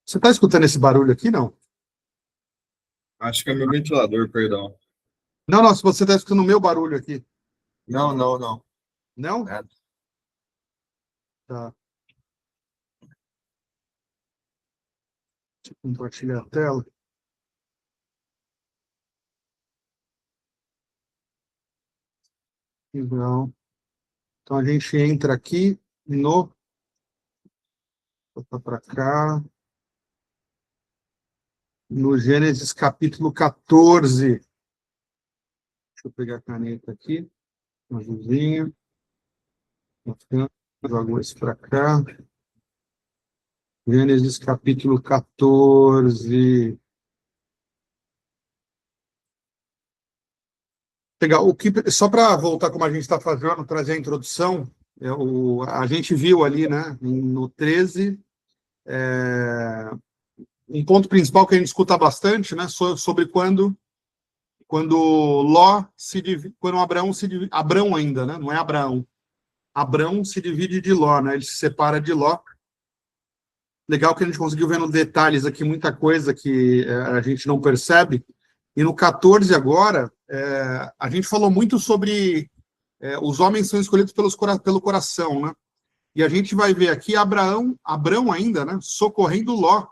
Você está escutando esse barulho aqui, não? Acho que é meu ventilador, perdão. Não, não, se você está escutando o meu barulho aqui. Não. Não? Nada. Tá. Deixa eu compartilhar a tela. Não. Então a gente entra aqui no... Vou botar para cá. No Gênesis capítulo 14. Deixa eu pegar a caneta aqui. Uma azulzinha. Jogo isso para cá. Gênesis capítulo 14. Legal. Só para voltar como a gente está fazendo, trazer a introdução, a gente viu ali, né, no 13, um ponto principal que a gente escuta bastante, né, sobre quando Ló quando Abrão ainda, né, não é Abraão. Abrão se divide de Ló, né, ele se separa de Ló. Legal que a gente conseguiu ver nos detalhes aqui muita coisa que a gente não percebe. E no 14 agora, a gente falou muito sobre os homens são escolhidos pelo coração, né? E a gente vai ver aqui Abrão ainda, né? Socorrendo Ló,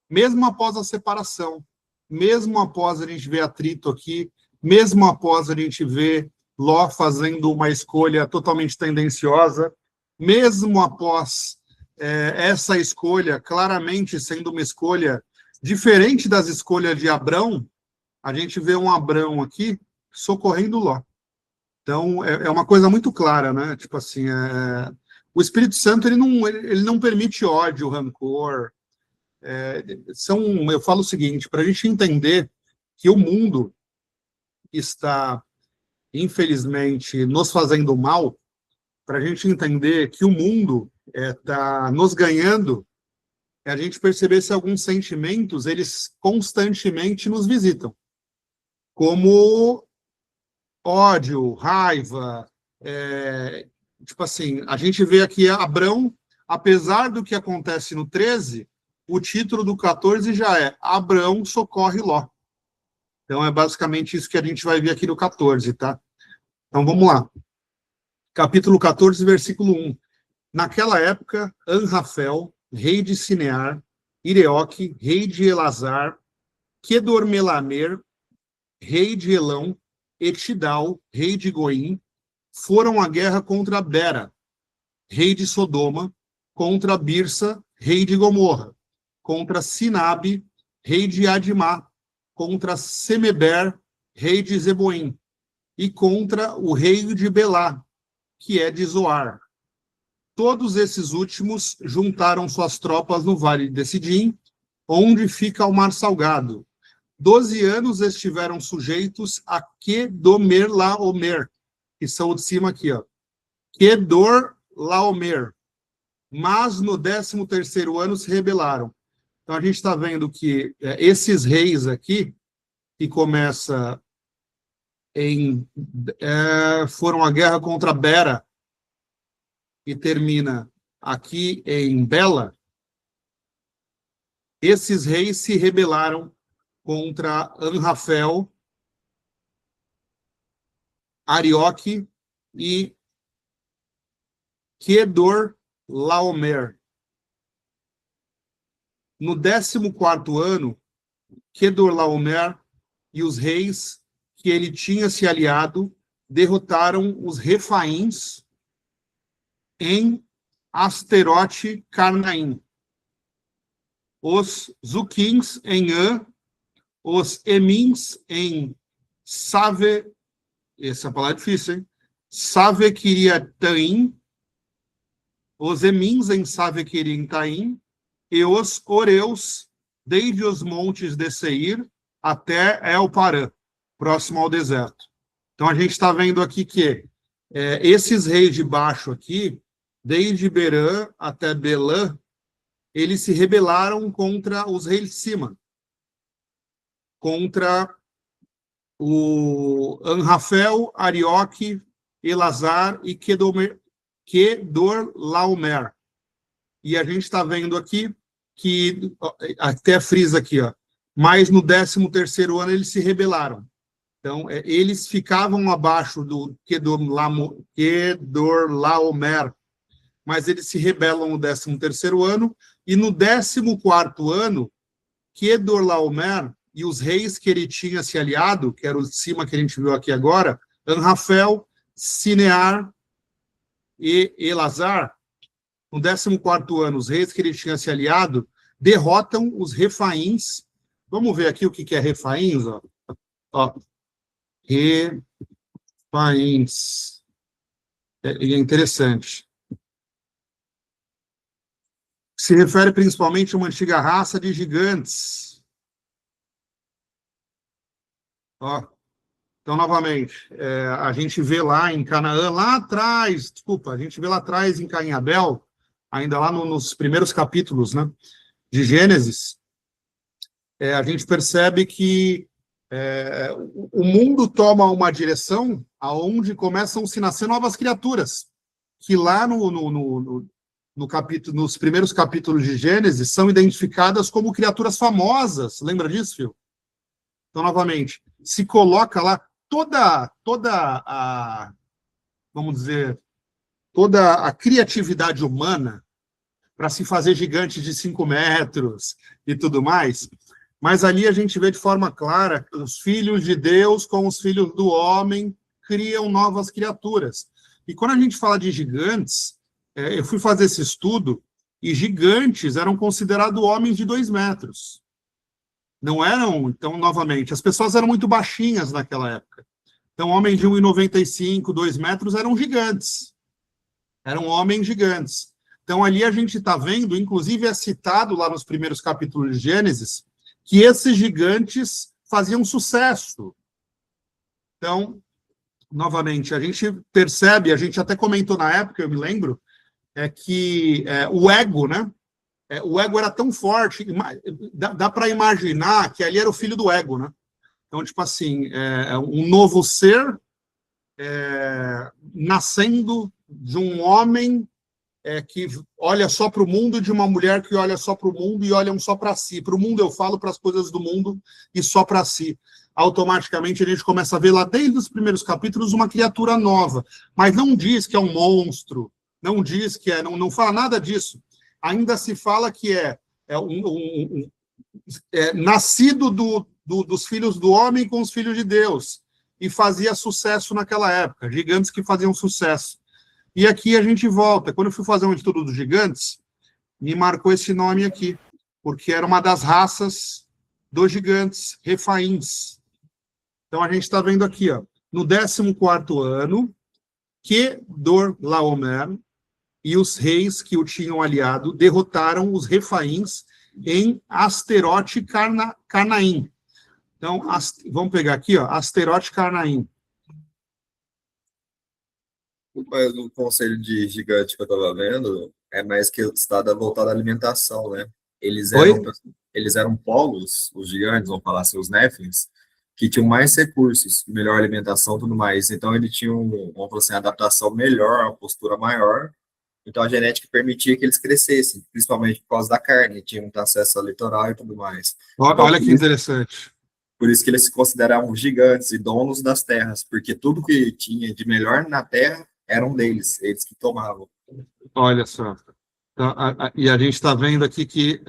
mesmo após a separação, mesmo após a gente ver atrito aqui, mesmo após a gente ver Ló fazendo uma escolha totalmente tendenciosa, mesmo após essa escolha claramente sendo uma escolha diferente das escolhas de Abrão, a gente vê um Abrão aqui socorrendo Ló. Então, é uma coisa muito clara, né? Tipo assim, o Espírito Santo ele não permite ódio, rancor. Eu falo o seguinte, para a gente entender que o mundo está, infelizmente, nos fazendo mal, para a gente entender que o mundo está nos ganhando, a gente perceber se alguns sentimentos, eles constantemente nos visitam. Como ódio, raiva, tipo assim, a gente vê aqui Abrão, apesar do que acontece no 13, o título do 14 já é Abrão socorre Ló. Então é basicamente isso que a gente vai ver aqui no 14, tá? Então vamos lá. Capítulo 14, versículo 1. Naquela época, Anrafel, rei de Sinear, Ireoque, rei de Elazar, Quedormelamer, rei de Elão, Etidal, rei de Goim, foram à guerra contra Bera, rei de Sodoma, contra Birsa, rei de Gomorra, contra Sinabe, rei de Adimá, contra Semeber, rei de Zeboim, e contra o rei de Belá, que é de Zoar. Todos esses últimos juntaram suas tropas no vale de Sidim, onde fica o Mar Salgado. 12 anos estiveram sujeitos a Quedorlaomer, que são o de cima aqui, ó. Quedorlaomer. Mas no 13º ano se rebelaram. Então a gente está vendo que esses reis aqui, que começa foram à guerra contra Bera e termina aqui em Bela, esses reis se rebelaram contra Anrafel, Arioque e Quedorlaomer. No 14º ano, Quedorlaomer e os reis que ele tinha se aliado derrotaram os Refaíns em Asterote Carnaim, os Zuquins em An, os Emins em Save, essa palavra é difícil, hein? Savequiriataim, os Emins em Savequiriataim, e os Oreus, desde os montes de Seir até El-Parã, próximo ao deserto. Então, a gente está vendo aqui que esses reis de baixo aqui, desde Berã até Belã, eles se rebelaram contra os reis de cima, contra o Anrafel, Arioque, Elazar e Quedorlaomer. E a gente está vendo aqui que até frisa aqui, ó, mas no 13º ano eles se rebelaram. Então, eles ficavam abaixo do Kedorlaomer, mas eles se rebelam no 13º ano, e no 14º ano, Kedorlaomer e os reis que ele tinha se aliado, que era o de cima que a gente viu aqui agora, Anrafel, Sinear e Elazar, no 14º ano, os reis que ele tinha se aliado derrotam os refaíns. Vamos ver aqui o que é refaíns, ó. Ó. Refaíns. É interessante. Se refere principalmente a uma antiga raça de gigantes. Ó. Então, novamente, a gente vê lá em Canaã, lá atrás, desculpa, a gente vê lá atrás em Caim e Abel, ainda lá nos primeiros capítulos, né, de Gênesis, a gente percebe que o mundo toma uma direção aonde começam a se nascer novas criaturas, que lá no capítulo, nos primeiros capítulos de Gênesis são identificadas como criaturas famosas. Lembra disso, Phil? Então, novamente, se coloca lá toda a, vamos dizer, toda a criatividade humana para se fazer gigante de 5 metros e tudo mais, mas ali a gente vê de forma clara que os filhos de Deus com os filhos do homem criam novas criaturas. E quando a gente fala de gigantes, eu fui fazer esse estudo, e gigantes eram considerados homens de 2 metros. Não eram, então, novamente, as pessoas eram muito baixinhas naquela época. Então, homens de 1,95, 2 metros eram gigantes. Eram homens gigantes. Então, ali a gente está vendo, inclusive é citado lá nos primeiros capítulos de Gênesis, que esses gigantes faziam sucesso. Então, novamente, a gente percebe, a gente até comentou na época, eu me lembro, que o ego, né? O ego era tão forte, dá para imaginar que ali era o filho do ego, né? Então, tipo assim, um novo ser nascendo de um homem que olha só para o mundo e de uma mulher que olha só para o mundo e olham só para si. Para o mundo eu falo, para as coisas do mundo e só para si. Automaticamente a gente começa a ver lá desde os primeiros capítulos uma criatura nova, mas não diz que é um monstro, não diz que não fala nada disso. Ainda se fala que nascido dos filhos do homem com os filhos de Deus, e fazia sucesso naquela época, gigantes que faziam sucesso. E aqui a gente volta, quando eu fui fazer um estudo dos gigantes, me marcou esse nome aqui, porque era uma das raças dos gigantes, refaíns. Então a gente está vendo aqui, ó, no 14º ano, Kedorlaomer e os reis que o tinham aliado derrotaram os refaíns em Asterote Carnaim. Então, vamos pegar aqui, ó, Asterote Carnaim. Mas o conselho de gigante que eu estava vendo é mais que o estado voltado à alimentação, né? Eles eram povos, os gigantes, vamos falar assim, os Néfilins, que tinham mais recursos, melhor alimentação e tudo mais. Então, eles tinham, vamos falar assim, adaptação melhor, uma postura maior. Então, a genética permitia que eles crescessem, principalmente por causa da carne, tinham muito acesso ao litoral e tudo mais. Então, olha que interessante. Por isso que eles se consideravam gigantes e donos das terras, porque tudo que tinha de melhor na terra eram deles, eles que tomavam. Olha só. Então, e a gente está vendo aqui que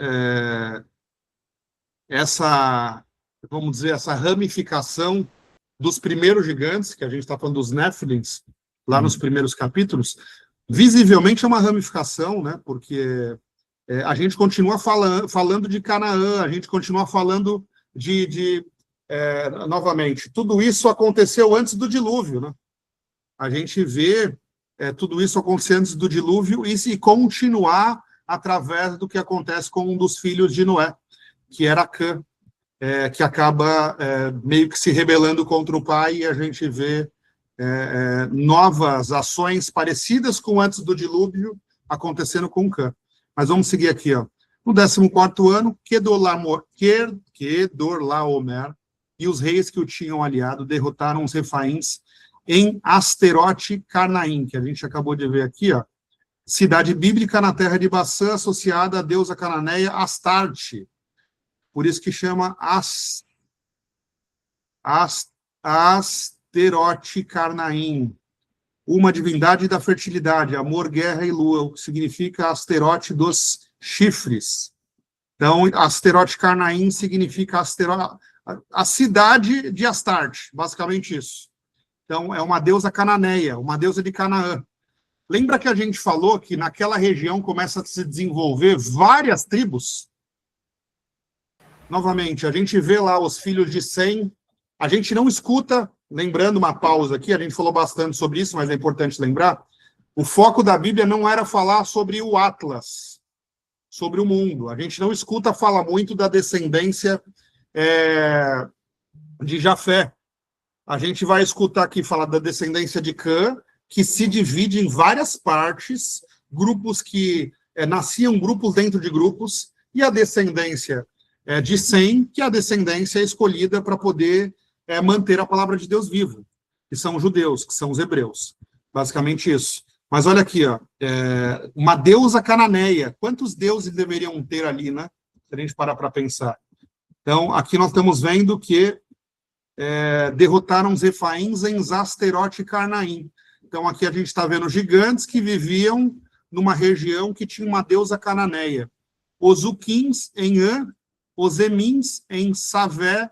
vamos dizer, essa ramificação dos primeiros gigantes, que a gente está falando dos Néfilins, lá nos primeiros capítulos, visivelmente é uma ramificação, né? Porque a gente continua falando de Canaã, a gente continua falando novamente, tudo isso aconteceu antes do dilúvio, né? A gente vê tudo isso acontecer antes do dilúvio e continuar através do que acontece com um dos filhos de Noé, que era Cã, que acaba meio que se rebelando contra o pai, e a gente vê novas ações parecidas com antes do dilúvio acontecendo com Cã. Mas vamos seguir aqui, ó. No 14º ano, Kedorlaomer e os reis que o tinham aliado derrotaram os refaíns em Asterote Carnaim, que a gente acabou de ver aqui, ó, cidade bíblica na terra de Baçã, associada à deusa cananeia Astarte. Por isso que chama Asterote Carnaim, uma divindade da fertilidade, amor, guerra e lua, o que significa Asterote dos chifres. Então, Asterote Carnaim significa a cidade de Astarte, basicamente isso. Então, é uma deusa cananeia, uma deusa de Canaã. Lembra que a gente falou que naquela região começa a se desenvolver várias tribos? Novamente, a gente vê lá os filhos de Sem, a gente não escuta, lembrando uma pausa aqui, a gente falou bastante sobre isso, mas é importante lembrar, o foco da Bíblia não era falar sobre o Atlas, sobre o mundo. A gente não escuta falar muito da descendência de Jafé. A gente vai escutar aqui falar da descendência de Cã, que se divide em várias partes, grupos que nasciam grupos dentro de grupos, e a descendência de Sem, que é a descendência escolhida para poder manter a palavra de Deus viva, que são os judeus, que são os hebreus. Basicamente isso. Mas olha aqui, ó, uma deusa cananeia. Quantos deuses deveriam ter ali, né? Se a gente parar para pensar. Então, aqui nós estamos vendo que derrotaram os Refaíns em Asterote Carnaim. Então, aqui a gente está vendo gigantes que viviam numa região que tinha uma deusa cananeia. Os Uquins em An, os Emins em Savé,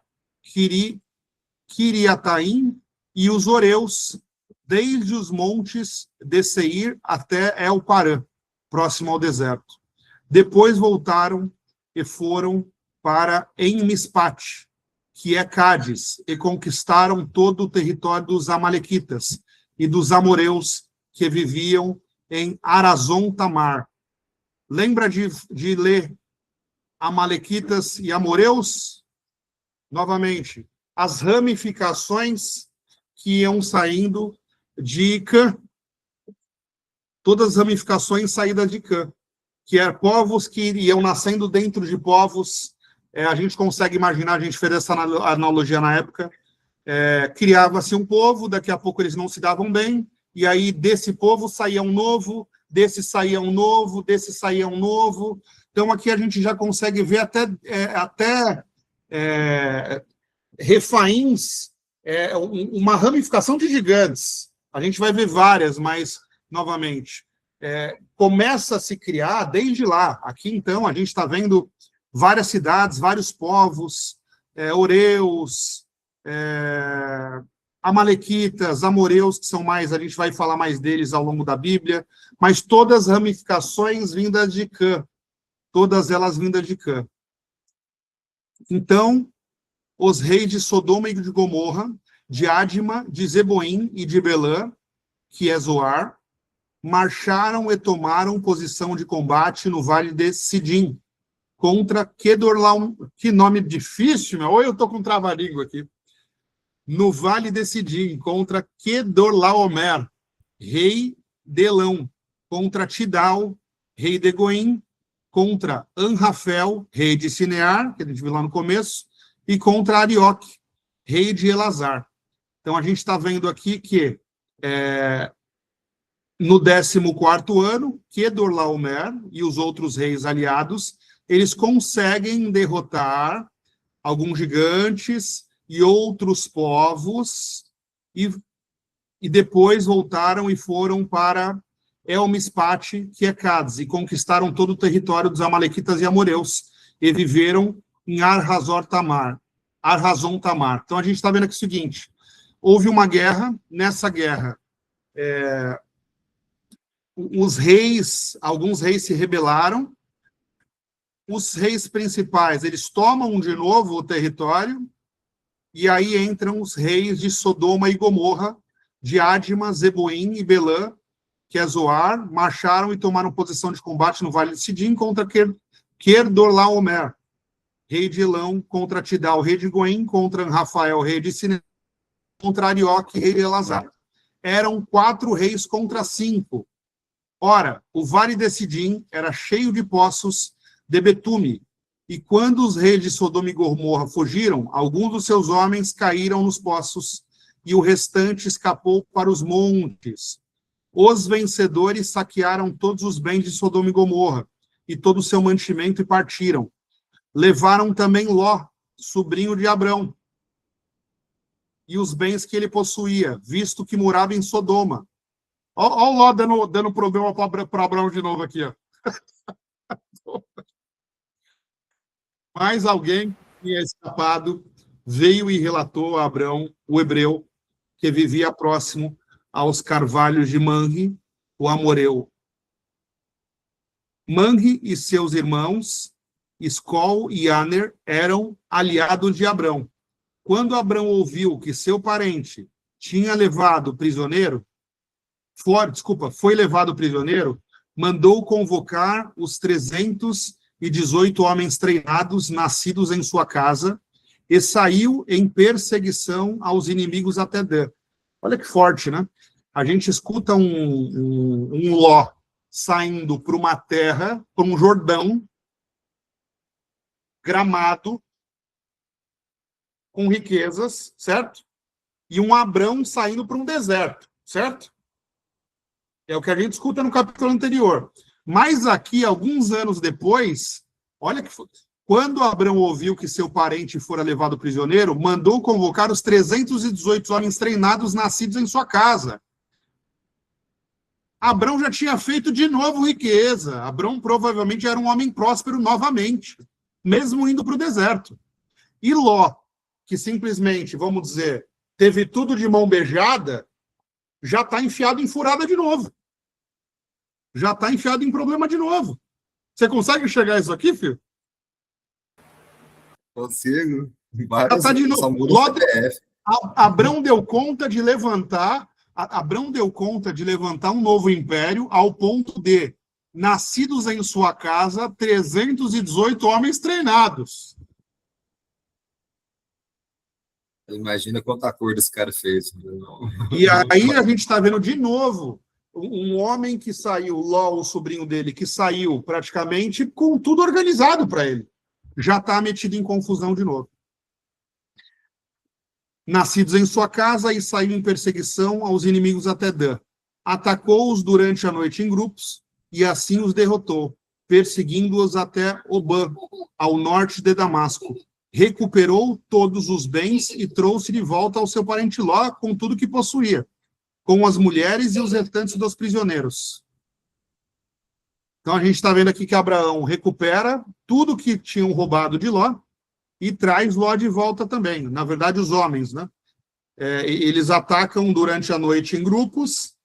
Kiriataim, e os Oreus, desde os montes de Seir até El-Parã, próximo ao deserto. Depois voltaram e foram para En-Mispate, que é Cádiz, e conquistaram todo o território dos Amalequitas e dos Amoreus, que viviam em Arazon Tamar. Lembra de ler Amalequitas e Amoreus? Novamente, as ramificações que iam saindo de Cã, todas as ramificações saídas de Cã, que eram povos que iam nascendo dentro de povos, a gente consegue imaginar, a gente fez essa analogia na época, criava-se um povo, daqui a pouco eles não se davam bem, e aí desse povo saía um novo, desse saía um novo, desse saía um novo. Então aqui a gente já consegue ver até Refaíns, uma ramificação de gigantes. A gente vai ver várias, mas, novamente, começa a se criar desde lá. Aqui, então, a gente está vendo várias cidades, vários povos, Oreus, Amalequitas, Amoreus, que são mais, a gente vai falar mais deles ao longo da Bíblia, mas todas as ramificações vindas de Cã, todas elas vindas de Cã. Então, os reis de Sodoma e de Gomorra, de Adma, de Zeboim e de Belã, que é Zoar, marcharam e tomaram posição de combate no vale de Sidim, contra Kedorlaomer, que nome difícil, meu, ou eu estou com trava-língua aqui, no vale de Sidim, contra Kedorlaomer, rei de Elão, contra Tidal, rei de Goim, contra Anrafel, rei de Sinear, que a gente viu lá no começo, e contra Arioque, rei de Elazar. Então, a gente está vendo aqui que no 14º ano, Kedorlaomer e os outros reis aliados, eles conseguem derrotar alguns gigantes e outros povos, e depois voltaram e foram para El-Mispate, que é Cádiz, e conquistaram todo o território dos Amalequitas e Amoreus, e viveram em Arrazon Tamar. Então, a gente está vendo aqui o seguinte, houve uma guerra, nessa guerra, alguns reis se rebelaram, os reis principais, eles tomam de novo o território, e aí entram os reis de Sodoma e Gomorra, de Adma, Zeboim e Belã, que é Zoar, marcharam e tomaram posição de combate no Vale de Sidim contra Kedorlaomer, rei de Elão, contra Tidal, rei de Goim, contra Rafael, rei de Siné, contra Arioque, rei de Elazar. Eram 4 reis contra 5. Ora, o Vale de Sidim era cheio de poços de betume, e quando os reis de Sodoma e Gomorra fugiram, alguns dos seus homens caíram nos poços, e o restante escapou para os montes. Os vencedores saquearam todos os bens de Sodoma e Gomorra, e todo o seu mantimento, e partiram. Levaram também Ló, sobrinho de Abrão, e os bens que ele possuía, visto que morava em Sodoma. Olha o Ló dando problema para Abrão de novo aqui. Ó. Mas alguém que tinha escapado veio e relatou a Abrão, o hebreu, que vivia próximo aos carvalhos de Manre, o amoreu. Manre e seus irmãos, Escol e Aner, eram aliados de Abrão. Quando Abrão ouviu que seu parente tinha levado prisioneiro, foi levado prisioneiro, mandou convocar os 318 homens treinados, nascidos em sua casa, e saiu em perseguição aos inimigos até Dan. Olha que forte, né? A gente escuta um Ló saindo para uma terra, para um Jordão, gramado, com riquezas, certo? E um Abrão saindo para um deserto, certo? É o que a gente escuta no capítulo anterior. Mas aqui, alguns anos depois, olha que quando Abrão ouviu que seu parente fora levado prisioneiro, mandou convocar os 318 homens treinados nascidos em sua casa. Abrão já tinha feito de novo riqueza. Abrão provavelmente era um homem próspero novamente, mesmo indo para o deserto. E Ló, que simplesmente, vamos dizer, teve tudo de mão beijada, já está enfiado em furada de novo. Já está enfiado em problema de novo. Você consegue enxergar isso aqui, filho? Consigo. Já tá de novo. Abrão deu conta de levantar um novo império ao ponto de, nascidos em sua casa, 318 homens treinados. Imagina quanta coisa esse cara fez. E aí a gente está vendo de novo um homem que saiu, Ló, o sobrinho dele, que saiu praticamente com tudo organizado para ele. Já está metido em confusão de novo. Nascidos em sua casa, e saiu em perseguição aos inimigos até Dan. Atacou-os durante a noite em grupos, e assim os derrotou, perseguindo-os até Obã, ao norte de Damasco. Recuperou todos os bens e trouxe de volta ao seu parente Ló com tudo que possuía, com as mulheres e os restantes dos prisioneiros. Então a gente está vendo aqui que Abraão recupera tudo que tinham roubado de Ló e traz Ló de volta também. Na verdade, os homens, né? Eles atacam durante a noite em grupos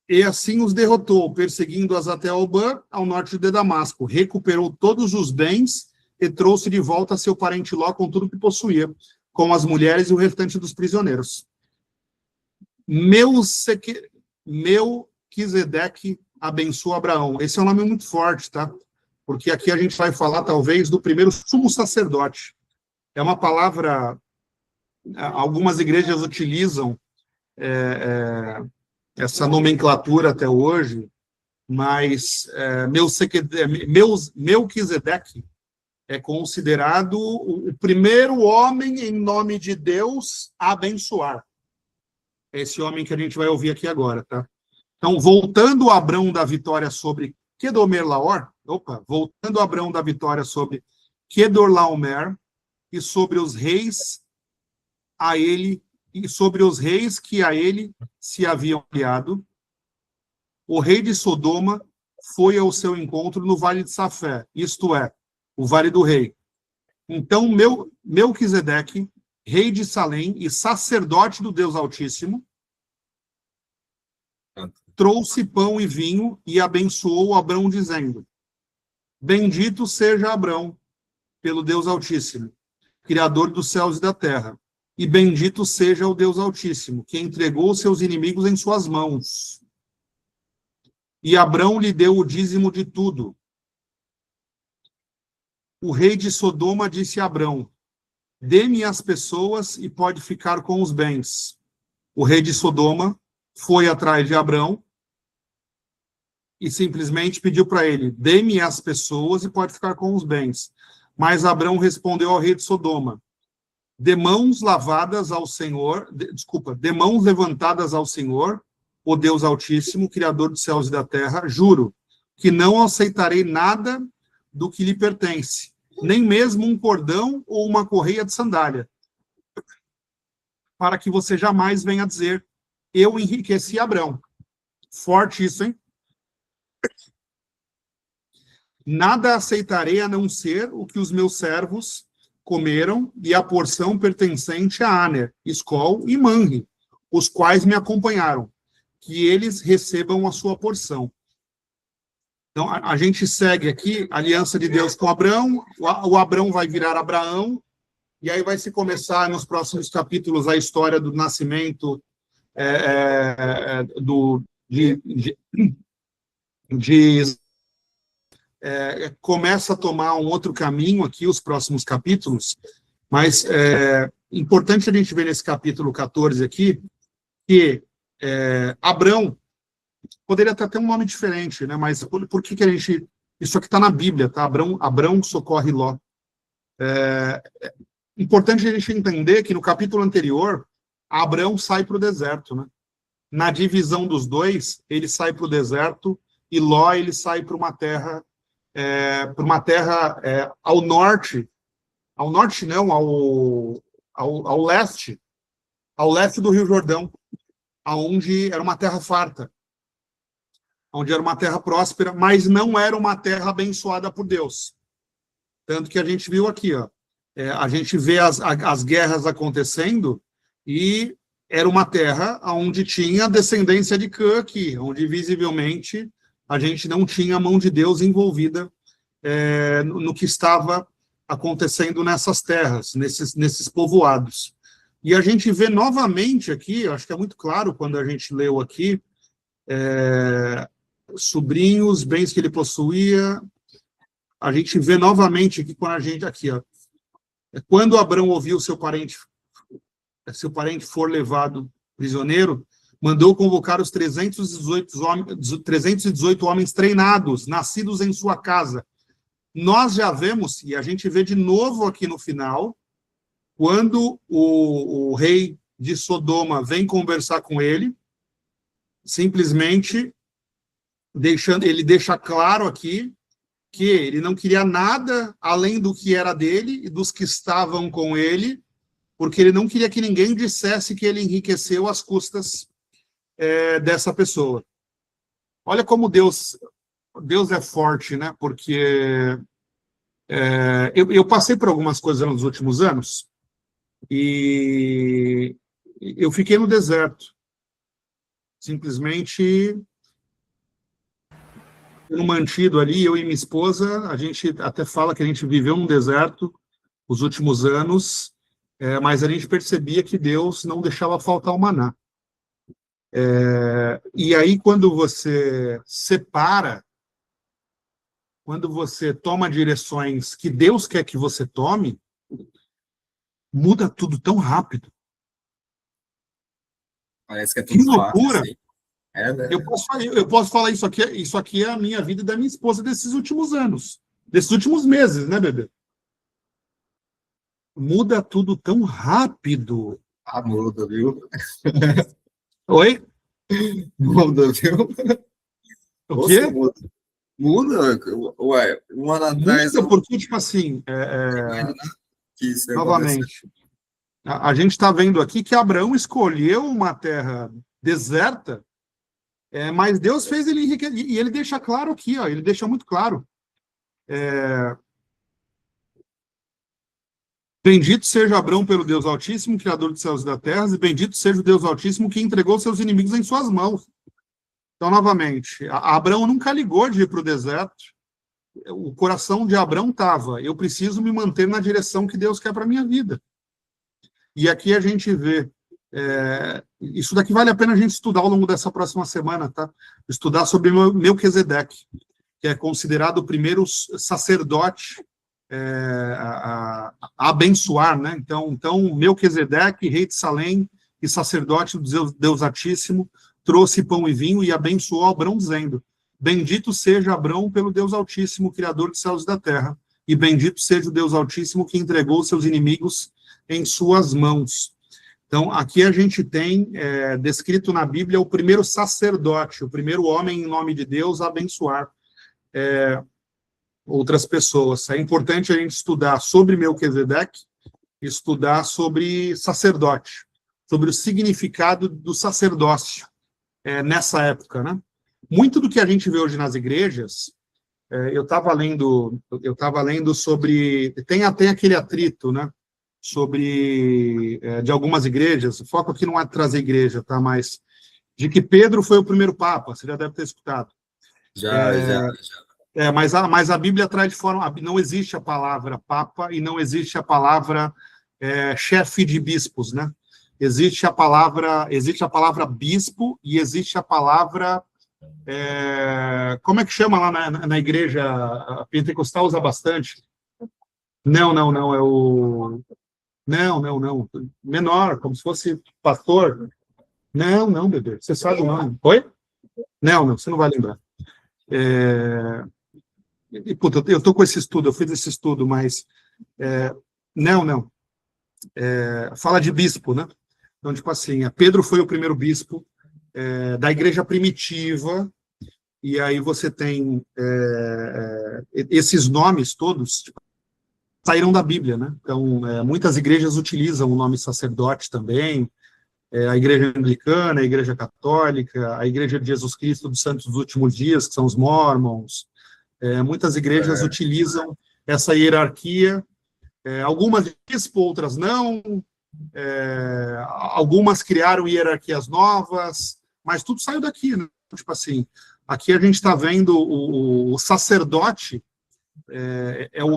e assim os derrotou, perseguindo-as até Obã, ao norte de Damasco. Recuperou todos os bens e trouxe de volta seu parente Ló com tudo que possuía, com as mulheres e o restante dos prisioneiros. Melquisedeque abençoa Abraão. Esse é um nome muito forte, tá? Porque aqui a gente vai falar, talvez, do primeiro sumo sacerdote. É uma palavra, algumas igrejas utilizam essa nomenclatura até hoje, mas Melquisedeque é considerado o primeiro homem em nome de Deus a abençoar. É esse homem que a gente vai ouvir aqui agora, tá? Então, voltando a Abrão da vitória sobre Quedorlaomer, voltando a Abrão da vitória sobre Quedorlaomer e sobre os reis a ele e sobre os reis que a ele se haviam aliado, o rei de Sodoma foi ao seu encontro no vale de Safé, isto é, o vale do rei. Então, Melquisedeque, rei de Salém e sacerdote do Deus Altíssimo, trouxe pão e vinho e abençoou Abrão, dizendo: Bendito seja Abrão pelo Deus Altíssimo, Criador dos céus e da terra, e bendito seja o Deus Altíssimo, que entregou seus inimigos em suas mãos. E Abrão lhe deu o dízimo de tudo. O rei de Sodoma disse a Abrão: Dê-me as pessoas e pode ficar com os bens. O rei de Sodoma foi atrás de Abrão e simplesmente pediu para ele: Dê-me as pessoas e pode ficar com os bens. Mas Abrão respondeu ao rei de Sodoma: De mãos levantadas ao Senhor, o Deus Altíssimo, Criador dos céus e da terra, juro que não aceitarei nada do que lhe pertence, nem mesmo um cordão ou uma correia de sandália, para que você jamais venha dizer, eu enriqueci Abrão. Forte isso, hein? Nada aceitarei a não ser o que os meus servos comeram e a porção pertencente a Aner, Escol e Manre, os quais me acompanharam, que eles recebam a sua porção. Então, a gente segue aqui a aliança de Deus com Abrão, o Abrão vai virar Abraão, e aí vai se começar nos próximos capítulos a história do nascimento começa a tomar um outro caminho aqui, os próximos capítulos, mas é importante a gente ver nesse capítulo 14 aqui, que Abrão poderia até ter um nome diferente, né? Mas por que a gente... Isso aqui está na Bíblia, tá? Abrão socorre Ló. Importante a gente entender que no capítulo anterior, Abrão sai para o deserto, né? Na divisão dos dois, ele sai para o deserto e Ló ele sai para uma terra ao norte não, ao leste do Rio Jordão, aonde era uma terra farta, onde era uma terra próspera, mas não era uma terra abençoada por Deus. Tanto que a gente viu aqui, ó, a gente vê as guerras acontecendo e era uma terra onde tinha descendência de Cã aqui, onde visivelmente a gente não tinha a mão de Deus envolvida no que estava acontecendo nessas terras, nesses povoados. E a gente vê novamente aqui, acho que é muito claro quando a gente leu aqui, sobrinhos, bens que ele possuía, a gente vê novamente aqui, quando Abrão ouviu seu parente for levado prisioneiro, mandou convocar os 318 homens treinados, nascidos em sua casa. Nós já vemos, e a gente vê de novo aqui no final, quando o rei de Sodoma vem conversar com ele, simplesmente ele deixa claro aqui que ele não queria nada além do que era dele e dos que estavam com ele, porque ele não queria que ninguém dissesse que ele enriqueceu às custas dessa pessoa. Olha como Deus é forte, né? Porque eu passei por algumas coisas nos últimos anos e eu fiquei no deserto. Simplesmente mantido ali, eu e minha esposa, a gente até fala que a gente viveu num deserto os últimos anos, mas a gente percebia que Deus não deixava faltar o maná. E aí, quando você separa, quando você toma direções que Deus quer que você tome, muda tudo tão rápido. Parece que é tudo que loucura! Fácil, né? Eu posso falar isso aqui é a minha vida e da minha esposa desses últimos anos, desses últimos meses, né, bebê? Muda tudo tão rápido. Muda, viu? Oi? Muda, viu? O quê? Muda. Ué, um ano atrás... Muda porque, tipo assim, novamente, a gente está vendo aqui que Abraão escolheu uma terra deserta, mas Deus fez ele enriquecer, e ele deixa claro aqui, ó, ele deixa muito claro. Bendito seja Abrão pelo Deus Altíssimo, Criador dos céus e da terra, e bendito seja o Deus Altíssimo que entregou seus inimigos em suas mãos. Então, novamente, Abrão nunca ligou de ir para o deserto. O coração de Abrão estava, eu preciso me manter na direção que Deus quer para a minha vida. E aqui a gente vê, isso daqui vale a pena a gente estudar ao longo dessa próxima semana, tá? Estudar sobre Melquisedeque, que é considerado o primeiro sacerdote a abençoar, né? Então Melquisedeque, rei de Salém e sacerdote do Deus Altíssimo, trouxe pão e vinho e abençoou Abrão, dizendo: bendito seja Abrão pelo Deus Altíssimo, Criador dos céus e da terra, e bendito seja o Deus Altíssimo que entregou seus inimigos em suas mãos. Então, aqui a gente tem descrito na Bíblia o primeiro sacerdote, o primeiro homem em nome de Deus a abençoar outras pessoas. É importante a gente estudar sobre Melquisedeque, estudar sobre sacerdote, sobre o significado do sacerdócio nessa época, né? Muito do que a gente vê hoje nas igrejas, eu estava lendo sobre, tem até aquele atrito, né? Sobre de algumas igrejas. O foco aqui não é trazer igreja, tá? Mas de que Pedro foi o primeiro papa. Você já deve ter escutado. Já. Mas a Bíblia traz de forma... Não existe a palavra papa e não existe a palavra chefe de bispos, né? Existe a palavra bispo e existe a palavra... como é que chama lá na igreja? A pentecostal usa bastante. Não, é o... Não. Menor, como se fosse pastor. Não, bebê. Você sabe o nome. Oi? Não, você não vai lembrar. Puta, eu estou com esse estudo, eu fiz esse estudo, mas não. Fala de bispo, né? Então, tipo assim, Pedro foi o primeiro bispo da igreja primitiva, e aí você tem esses nomes todos tipo, saíram da Bíblia, né? Então, muitas igrejas utilizam o nome sacerdote também, a igreja anglicana, a igreja católica, a igreja de Jesus Cristo dos Santos dos Últimos Dias, que são os mormons. Muitas igrejas utilizam essa hierarquia, algumas de bispo, outras não, algumas criaram hierarquias novas, mas tudo saiu daqui, né? Tipo assim, aqui a gente está vendo o sacerdote,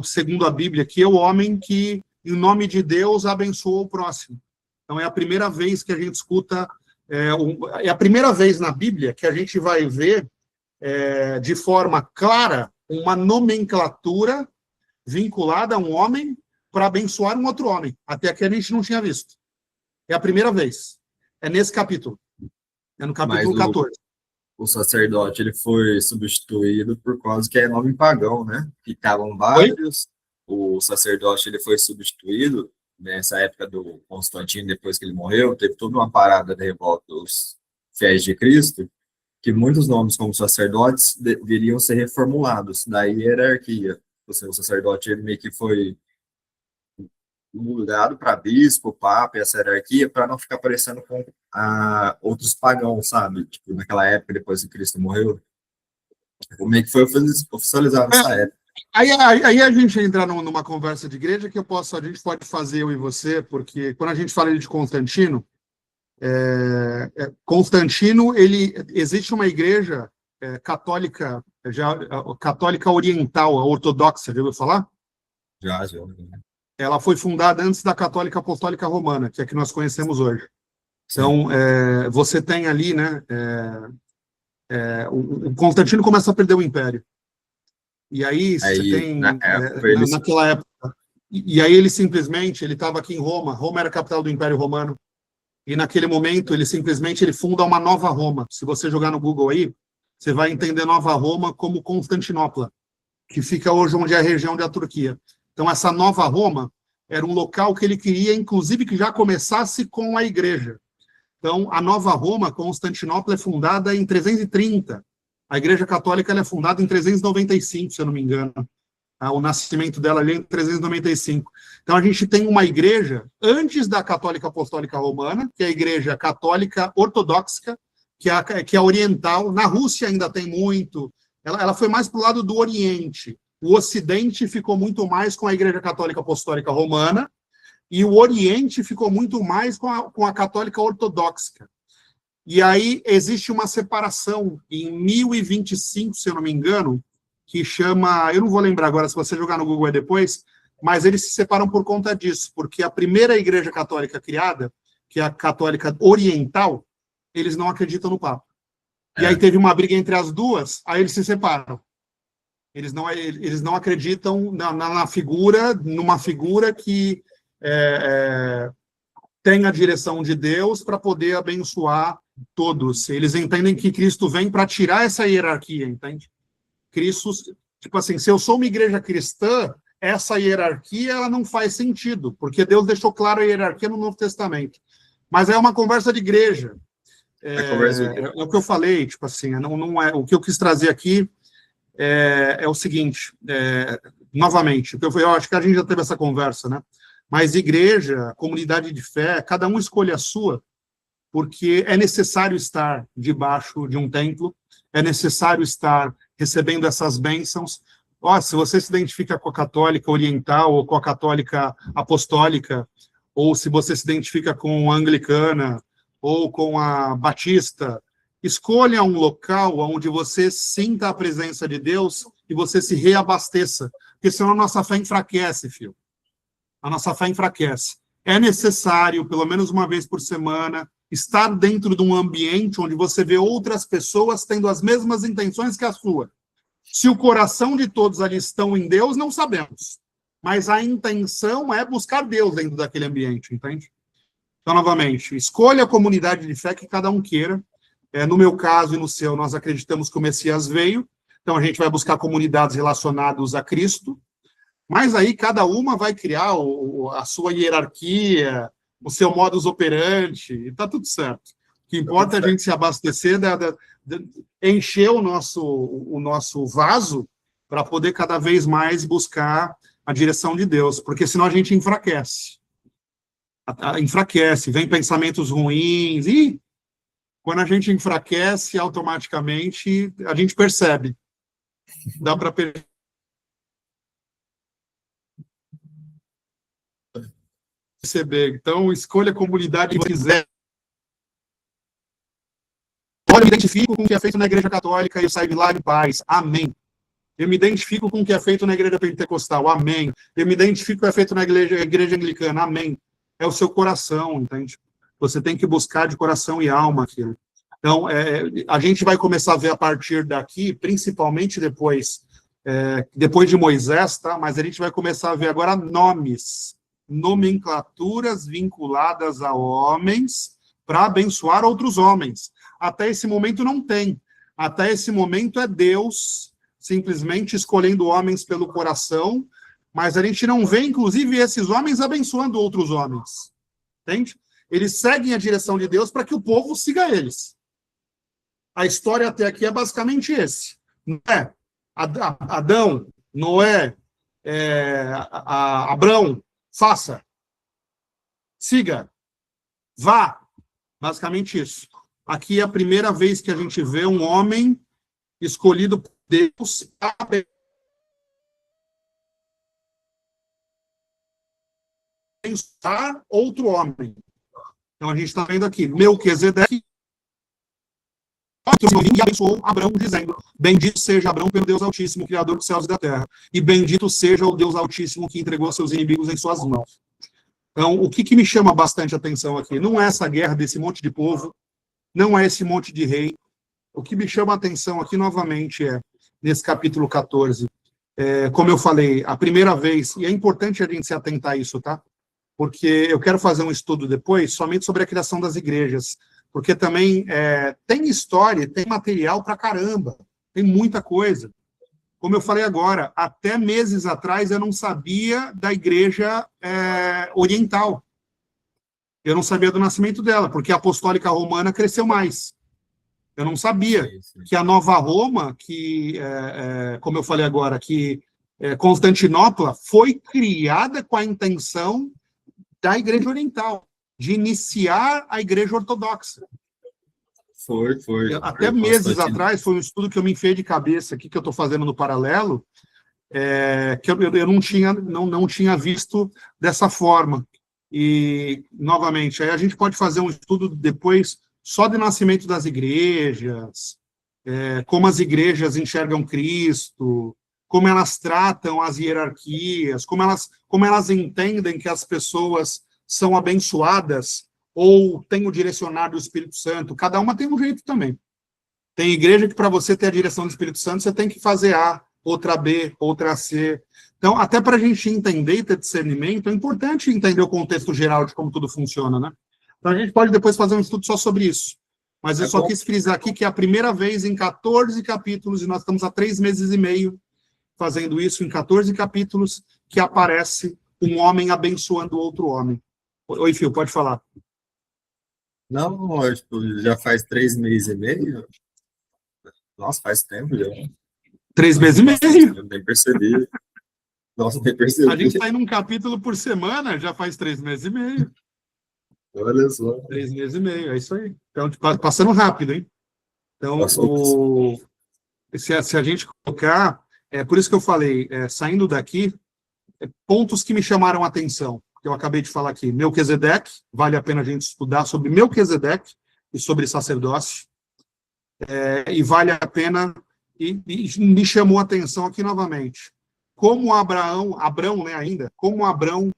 segundo a Bíblia, que é o homem que, em nome de Deus, abençoou o próximo. Então, é a primeira vez que a gente escuta, é a primeira vez na Bíblia que a gente vai ver de forma clara uma nomenclatura vinculada a um homem para abençoar um outro homem. Até aqui a gente não tinha visto. É a primeira vez. É nesse capítulo. É no capítulo 14. O sacerdote ele foi substituído por causa que é nome pagão, né? Ficavam vários. O sacerdote ele foi substituído nessa época do Constantino, depois que ele morreu. Teve toda uma parada de revolta dos fiéis de Cristo, que muitos nomes como sacerdotes deveriam ser reformulados da hierarquia. O sacerdote ele meio que foi mudado para bispo, papa e essa hierarquia para não ficar parecendo com outros pagãos, sabe? Tipo, naquela época, depois que Cristo morreu. Como é que foi oficializado nessa época? Aí a gente entra numa conversa de igreja que a gente pode fazer, eu e você, porque quando a gente fala de Constantino, Constantino, existe uma igreja católica, católica oriental, a ortodoxa, já ouviu falar? Já. Ela foi fundada antes da Católica Apostólica Romana, que é a que nós conhecemos hoje. Então, você tem ali, né, o Constantino começa a perder o império. E aí você tem, naquela época, e aí ele simplesmente, ele estava aqui em Roma era a capital do Império Romano, e naquele momento ele simplesmente funda uma nova Roma. Se você jogar no Google aí, você vai entender Nova Roma como Constantinopla, que fica hoje onde é a região da Turquia. Então, essa Nova Roma era um local que ele queria, inclusive, que já começasse com a igreja. Então, a Nova Roma, Constantinopla, é fundada em 330. A Igreja Católica ela é fundada em 395, se eu não me engano. O nascimento dela ali é em 395. Então, a gente tem uma igreja antes da Católica Apostólica Romana, que é a Igreja Católica Ortodoxa, que é oriental. Na Rússia ainda tem muito. Ela foi mais para o lado do Oriente. O Ocidente ficou muito mais com a Igreja Católica Apostólica Romana e o Oriente ficou muito mais com a Católica Ortodoxa. E aí existe uma separação em 1025, se eu não me engano, que chama... Eu não vou lembrar agora, se você jogar no Google depois, mas eles se separam por conta disso, porque a primeira Igreja Católica criada, que é a Católica Oriental, eles não acreditam no Papa. E aí teve uma briga entre as duas, aí eles se separam. Eles não acreditam numa figura que tem a direção de Deus para poder abençoar todos. Eles entendem que Cristo vem para tirar essa hierarquia, entende? Cristo, tipo assim, se eu sou uma igreja cristã, essa hierarquia ela não faz sentido, porque Deus deixou claro a hierarquia no Novo Testamento. Mas é uma conversa de igreja. Conversa É o que eu falei, tipo assim, não é, o que eu quis trazer aqui é o seguinte, novamente, eu acho que a gente já teve essa conversa, né? Mas igreja, comunidade de fé, cada um escolhe a sua, porque é necessário estar debaixo de um templo, é necessário estar recebendo essas bênçãos. Se você se identifica com a católica oriental ou com a católica apostólica, ou se você se identifica com a anglicana ou com a batista, escolha um local onde você sinta a presença de Deus e você se reabasteça, porque senão a nossa fé enfraquece, filho. A nossa fé enfraquece. É necessário, pelo menos uma vez por semana, estar dentro de um ambiente onde você vê outras pessoas tendo as mesmas intenções que a sua. Se o coração de todos ali estão em Deus, não sabemos. Mas a intenção é buscar Deus dentro daquele ambiente, entende? Então, novamente, escolha a comunidade de fé que cada um queira. No meu caso e no seu, nós acreditamos que o Messias veio, então a gente vai buscar comunidades relacionadas a Cristo, mas aí cada uma vai criar a sua hierarquia, o seu modus operandi, e está tudo certo. O que importa é a gente se abastecer, encher o nosso vaso para poder cada vez mais buscar a direção de Deus, porque senão a gente enfraquece. Vem pensamentos ruins, e quando a gente enfraquece, automaticamente a gente percebe. Dá para perceber. Então, escolha a comunidade que quiser. Eu me identifico com o que é feito na Igreja Católica e eu saio de lá em paz. Amém. Eu me identifico com o que é feito na Igreja Pentecostal. Amém. Eu me identifico com o que é feito na Igreja Anglicana. Amém. É o seu coração, entende? Você tem que buscar de coração e alma aquilo. Então, a gente vai começar a ver a partir daqui, principalmente depois de Moisés, tá? Mas a gente vai começar a ver agora nomes, nomenclaturas vinculadas a homens para abençoar outros homens. Até esse momento não tem. Até esse momento é Deus simplesmente escolhendo homens pelo coração, mas a gente não vê, inclusive, esses homens abençoando outros homens. Entende? Eles seguem a direção de Deus para que o povo siga eles. A história até aqui é basicamente esse. Não é? Adão, Noé, Abrão, faça, siga, vá. Basicamente isso. Aqui é a primeira vez que a gente vê um homem escolhido por Deus para abençoar outro homem. Então a gente está vendo aqui, Melquisedeque e abençoou Abrão, dizendo: bendito seja Abrão pelo Deus Altíssimo, Criador dos céus e da terra, e bendito seja o Deus Altíssimo que entregou seus inimigos em suas mãos. Então, o que me chama bastante atenção aqui? Não é essa guerra desse monte de povo, não é esse monte de rei. O que me chama a atenção aqui, novamente, nesse capítulo 14, como eu falei, a primeira vez, e é importante a gente se atentar a isso, tá? Porque eu quero fazer um estudo depois somente sobre a criação das igrejas, porque também tem história, tem material pra caramba, tem muita coisa. Como eu falei agora, até meses atrás eu não sabia da igreja oriental. Eu não sabia do nascimento dela, porque a apostólica romana cresceu mais. Eu não sabia que a Nova Roma, como eu falei agora, que Constantinopla foi criada com a intenção da igreja oriental, de iniciar a igreja ortodoxa. Foi. Até meses atrás, foi um estudo que eu me enfiei de cabeça aqui, que eu estou fazendo no paralelo, que eu não tinha visto dessa forma. E, novamente, aí a gente pode fazer um estudo depois só de nascimento das igrejas, como as igrejas enxergam Cristo, como elas tratam as hierarquias, como elas entendem que as pessoas são abençoadas ou têm o direcionado do Espírito Santo. Cada uma tem um jeito também. Tem igreja que, para você ter a direção do Espírito Santo, você tem que fazer A, outra B, outra C. Então, até para a gente entender e ter discernimento, é importante entender o contexto geral de como tudo funciona, né? Então, a gente pode depois fazer um estudo só sobre isso. Mas eu só quis frisar aqui que é a primeira vez em 14 capítulos, e nós estamos há 3 meses e meio fazendo isso, em 14 capítulos, que aparece um homem abençoando outro homem. Oi, Fio, pode falar. Não, tipo, já faz 3 meses e meio. Nossa, faz tempo já. 3 meses e Bastante meio. tempo, nem percebi. Nossa, nem A gente percebi. está indo um capítulo por semana, já faz 3 meses e meio. Olha só. 3 meses e meio, é isso aí. Então, tipo, passando rápido, hein? Então, Passou. se a gente colocar, é por isso que eu falei, saindo daqui, pontos que me chamaram a atenção, que eu acabei de falar aqui. Melquisedeque, vale a pena a gente estudar sobre Melquisedeque e sobre sacerdócio, e vale a pena, e me chamou a atenção aqui novamente, como Abrão, né, ainda, como Abrão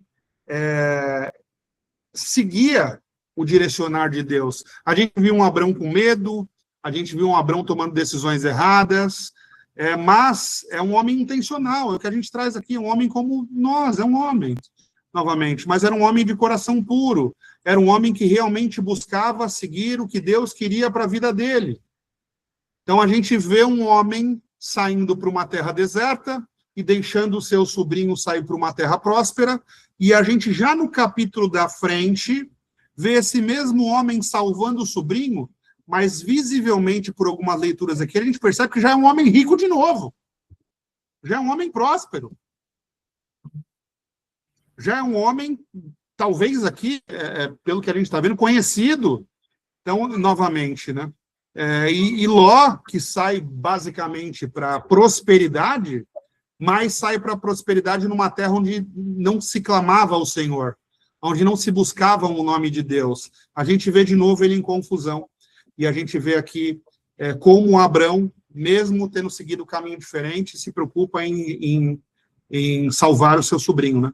seguia o direcionar de Deus. A gente viu um Abrão com medo, a gente viu um Abrão tomando decisões erradas, mas é um homem intencional, é o que a gente traz aqui, um homem como nós, é um homem, novamente, mas era um homem de coração puro, era um homem que realmente buscava seguir o que Deus queria para a vida dele. Então a gente vê um homem saindo para uma terra deserta e deixando o seu sobrinho sair para uma terra próspera, e a gente já no capítulo da frente vê esse mesmo homem salvando o sobrinho, mas visivelmente por algumas leituras aqui a gente percebe que já é um homem rico de novo, já é um homem próspero, já é um homem, talvez aqui, pelo que a gente está vendo, conhecido. Então, novamente, né? E Ló, que sai basicamente para prosperidade, mas sai para prosperidade numa terra onde não se clamava ao Senhor, onde não se buscava o nome de Deus. A gente vê de novo ele em confusão. E a gente vê aqui como Abrão, mesmo tendo seguido um caminho diferente, se preocupa em salvar o seu sobrinho, né?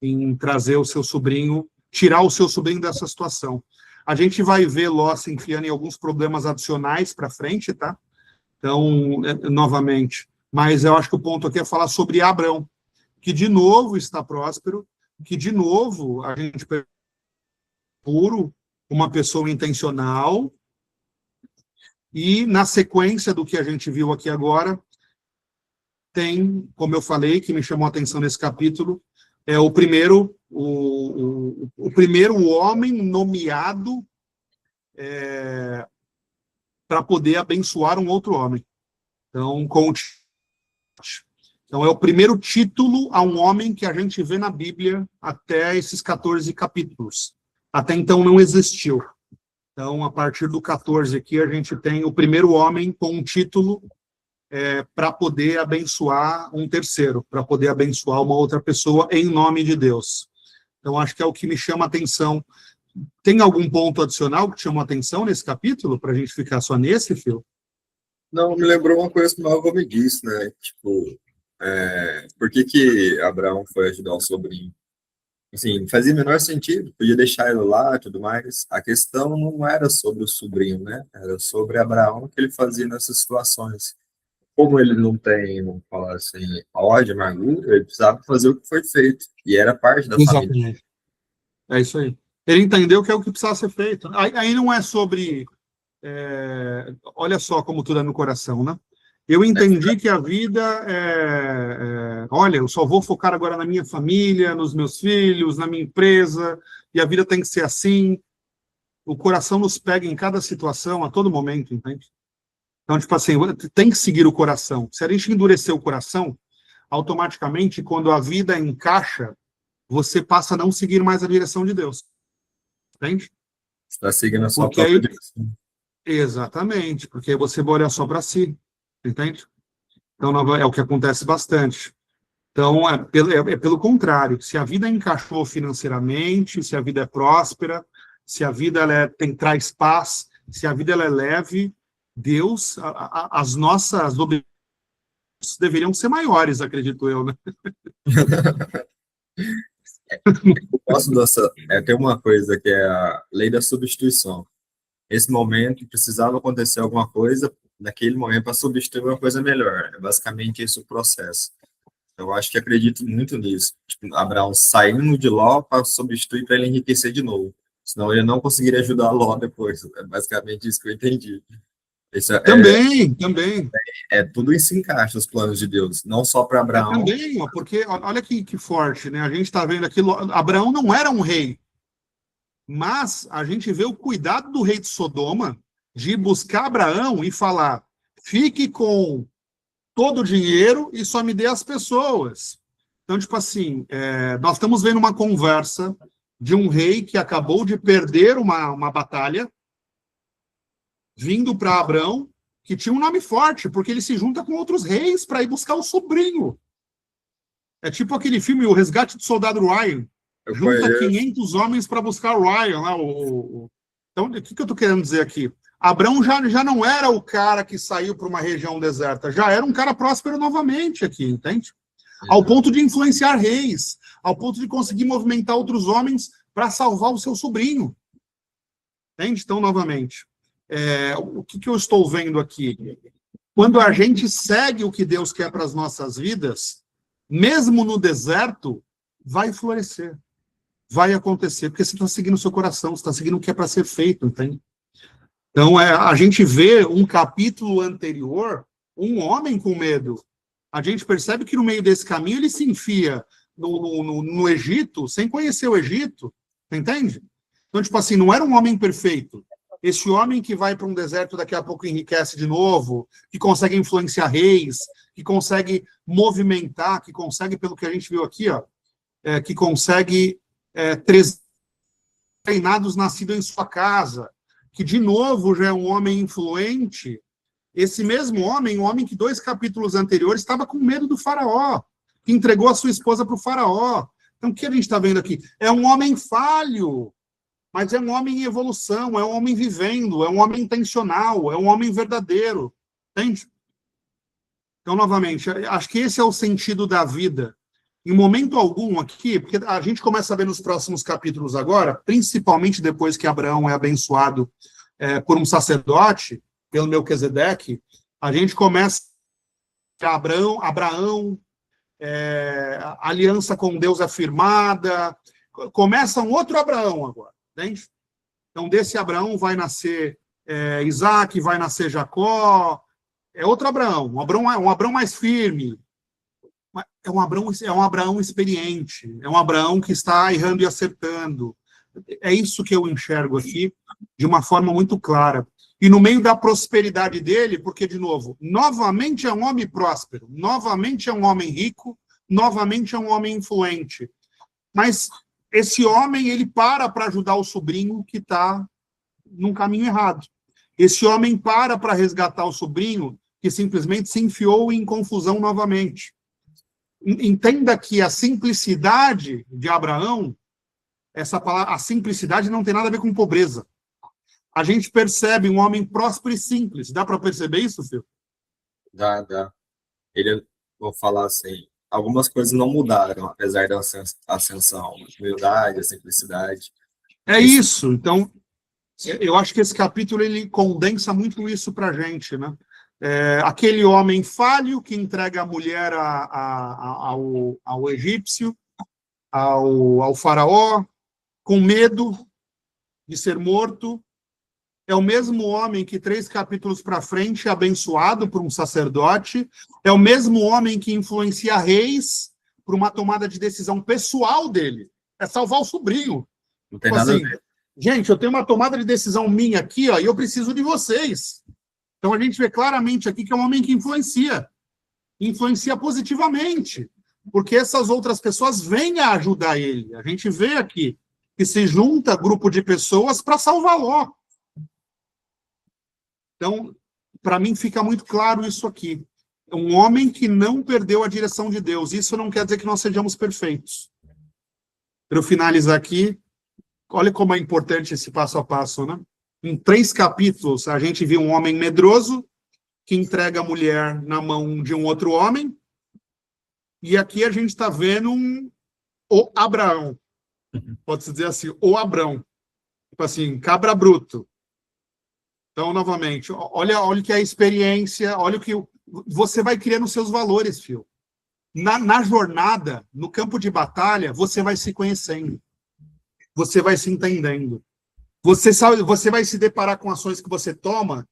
Em trazer o seu sobrinho, tirar o seu sobrinho dessa situação. A gente vai ver Ló se enfiando em alguns problemas adicionais para frente, tá? Então, novamente, mas eu acho que o ponto aqui é falar sobre Abrão, que de novo está próspero, que de novo a gente puro, uma pessoa intencional, e na sequência do que a gente viu aqui agora, tem, como eu falei, que me chamou a atenção nesse capítulo, é o primeiro homem nomeado para poder abençoar um outro homem. Então, é o primeiro título a um homem que a gente vê na Bíblia até esses 14 capítulos. Até então não existiu. Então, a partir do 14 aqui, a gente tem o primeiro homem com um título para poder abençoar um terceiro, para poder abençoar uma outra pessoa em nome de Deus. Então, acho que é o que me chama a atenção. Tem algum ponto adicional que te chamou a atenção nesse capítulo, para a gente ficar só nesse, Phil? Não, me lembrou uma coisa que o meu avô me disse, né? Tipo, por que que Abraão foi ajudar o sobrinho? Assim, fazia o menor sentido, podia deixar ele lá e tudo mais. A questão não era sobre o sobrinho, né? Era sobre Abraão, o que ele fazia nessas situações. Como ele não tem, vamos falar assim, ódio, amargura, ele precisava fazer o que foi feito. E era parte da família. Exatamente. É isso aí. Ele entendeu que é o que precisava ser feito. Aí não é sobre... olha só como tudo é no coração, né? Eu entendi que a vida olha, eu só vou focar agora na minha família, nos meus filhos, na minha empresa, e a vida tem que ser assim. O coração nos pega em cada situação, a todo momento, entende? Então, tipo assim, tem que seguir o coração. Se a gente endurecer o coração, automaticamente, quando a vida encaixa, você passa a não seguir mais a direção de Deus. Entende? Está seguindo a sua Porque própria aí, direção. exatamente, porque aí você vai olhar só para si, entende? Então, é o que acontece bastante. Então, pelo contrário, se a vida encaixou financeiramente, se a vida é próspera, se a vida traz paz, se a vida ela é leve, Deus, as nossas obrigações deveriam ser maiores, acredito eu, né? Eu posso ter uma coisa que é a lei da substituição. Esse momento precisava acontecer alguma coisa naquele momento para substituir uma coisa melhor. É basicamente esse o processo. Eu acho que acredito muito nisso. Tipo, Abraão saindo de Ló para substituir para ele enriquecer de novo. Senão ele não conseguiria ajudar Ló depois. É basicamente isso que eu entendi. Isso Também. tudo isso se encaixa os planos de Deus, não só para Abraão. Também, ó, porque olha que forte, né? A gente está vendo aqui, Abraão não era um rei. Mas a gente vê o cuidado do rei de Sodoma de buscar Abraão e falar: fique com todo o dinheiro e só me dê as pessoas. Então, tipo assim, nós estamos vendo uma conversa de um rei que acabou de perder uma batalha, vindo para Abrão, que tinha um nome forte, porque ele se junta com outros reis para ir buscar o sobrinho. É tipo aquele filme O Resgate do Soldado Ryan. Junta 500 homens para buscar o Ryan. Lá, Então, o que eu estou querendo dizer aqui? Abrão já não era o cara que saiu para uma região deserta, já era um cara próspero novamente aqui, entende? Ao ponto de influenciar reis, ao ponto de conseguir movimentar outros homens para salvar o seu sobrinho. Entende? Então, novamente, o que eu estou vendo aqui? Quando a gente segue o que Deus quer para as nossas vidas, mesmo no deserto, vai florescer, vai acontecer, porque você está seguindo o seu coração, você está seguindo o que é para ser feito, entende? Então, a gente vê um capítulo anterior, um homem com medo. A gente percebe que no meio desse caminho ele se enfia no Egito, sem conhecer o Egito, entende? Então, tipo assim, não era um homem perfeito. Esse homem que vai para um deserto daqui a pouco enriquece de novo, que consegue influenciar reis, que consegue movimentar, que consegue, pelo que a gente viu aqui, que consegue treinados nascidos em sua casa, que de novo já é um homem influente. Esse mesmo homem, um homem que 2 capítulos anteriores estava com medo do faraó, que entregou a sua esposa para o faraó. Então, o que a gente está vendo aqui? É um homem falho, mas é um homem em evolução, é um homem vivendo, é um homem intencional, é um homem verdadeiro. Entende? Então, novamente, acho que esse é o sentido da vida. Em momento algum aqui, porque a gente começa a ver nos próximos capítulos agora, principalmente depois que Abraão é abençoado por um sacerdote, pelo Melquisedeque, a gente começa a Abraão, a aliança com Deus afirmada, começa um outro Abraão agora, entende? Então, desse Abraão vai nascer Isaac, vai nascer Jacó, é outro Abraão, um Abraão mais firme, é um Abraão experiente, é um Abraão que está errando e acertando. É isso que eu enxergo aqui de uma forma muito clara. E no meio da prosperidade dele, porque, de novo, novamente é um homem próspero, novamente é um homem rico, novamente é um homem influente. Mas esse homem, ele para ajudar o sobrinho que está num caminho errado. Esse homem para resgatar o sobrinho que simplesmente se enfiou em confusão novamente. Entenda que a simplicidade de Abraão, essa palavra, a simplicidade não tem nada a ver com pobreza. A gente percebe um homem próspero e simples. Dá para perceber isso, Phil? Dá. Vou falar assim, algumas coisas não mudaram, apesar da ascensão. A humildade, a simplicidade. É isso. Então, eu acho que esse capítulo ele condensa muito isso para a gente, né? Aquele homem falho que entrega a mulher ao egípcio, ao faraó, com medo de ser morto, é o mesmo homem que 3 capítulos para frente é abençoado por um sacerdote, é o mesmo homem que influencia reis por uma tomada de decisão pessoal dele, é salvar o sobrinho. Não tem nada a ver. Gente, eu tenho uma tomada de decisão minha aqui, e eu preciso de vocês. Então, a gente vê claramente aqui que é um homem que influencia positivamente, porque essas outras pessoas vêm a ajudar ele. A gente vê aqui que se junta grupo de pessoas para salvar Ló. Então, para mim fica muito claro isso aqui. É um homem que não perdeu a direção de Deus. Isso não quer dizer que nós sejamos perfeitos. Para eu finalizar aqui, olha como é importante esse passo a passo, né? Em 3 capítulos, a gente viu um homem medroso que entrega a mulher na mão de um outro homem. E aqui a gente está vendo o Abraão. Pode-se dizer assim, o Abrão. Tipo assim, cabra bruto. Então, novamente, olha que é a experiência, olha o que você vai criando os seus valores, Phil. Na jornada, no campo de batalha, você vai se conhecendo. Você vai se entendendo. Você vai se deparar com ações que você toma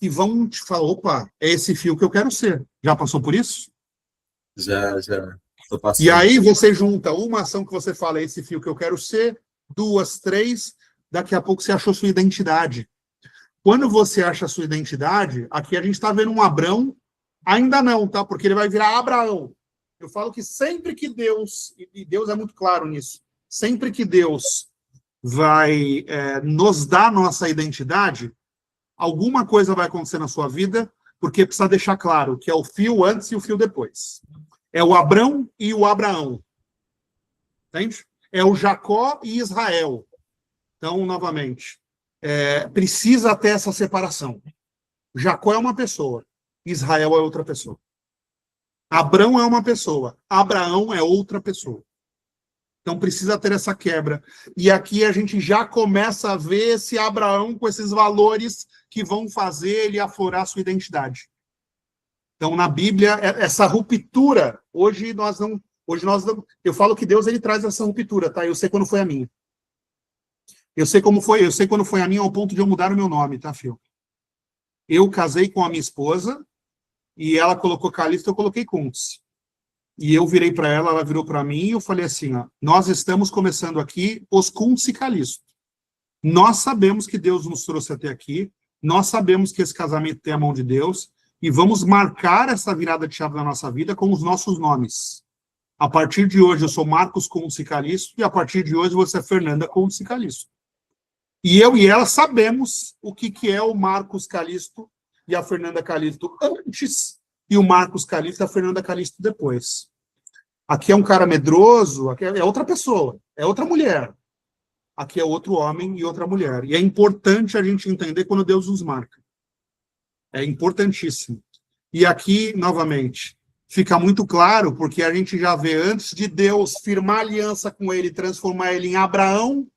e vão te falar, opa, é esse fio que eu quero ser. Já passou por isso? Já. Tô passando. E aí você junta uma ação que você fala, é esse fio que eu quero ser, 2, 3, daqui a pouco você achou sua identidade. Quando você acha a sua identidade, aqui a gente está vendo um Abrão, ainda não, tá? Porque ele vai virar Abraão. Eu falo que sempre que Deus, e Deus é muito claro nisso, sempre que Deus vai nos dar nossa identidade, alguma coisa vai acontecer na sua vida, porque precisa deixar claro que é o fio antes e o fio depois. É o Abrão e o Abraão. Entende? É o Jacó e Israel. Então, novamente, precisa ter essa separação. Jacó é uma pessoa, Israel é outra pessoa. Abrão é uma pessoa, Abraão é outra pessoa. Então precisa ter essa quebra. E aqui a gente já começa a ver esse Abraão com esses valores que vão fazer ele aflorar a sua identidade. Então na Bíblia, essa ruptura, hoje nós não, eu falo que Deus ele traz essa ruptura, tá? Eu sei quando foi a minha. Eu sei quando foi a minha ao ponto de eu mudar o meu nome, tá, filho? Eu casei com a minha esposa e ela colocou Calixto, eu coloquei Kuntz. E eu virei para ela, ela virou para mim e eu falei assim, ó, nós estamos começando aqui os Kuntz e Calixto. Nós sabemos que Deus nos trouxe até aqui, nós sabemos que esse casamento tem a mão de Deus e vamos marcar essa virada de chave na nossa vida com os nossos nomes. A partir de hoje eu sou Marcos Kuntz e Calixto e a partir de hoje você é Fernanda Kuntz e Calixto. E eu e ela sabemos o que é o Marcos Calixto e a Fernanda Calixto antes e o Marcos Calixto e a Fernanda Calixto depois. Aqui é um cara medroso, aqui é outra pessoa, é outra mulher. Aqui é outro homem e outra mulher. E é importante a gente entender quando Deus nos marca. É importantíssimo. E aqui, novamente, fica muito claro, porque a gente já vê antes de Deus firmar aliança com ele, transformar ele em Abraão,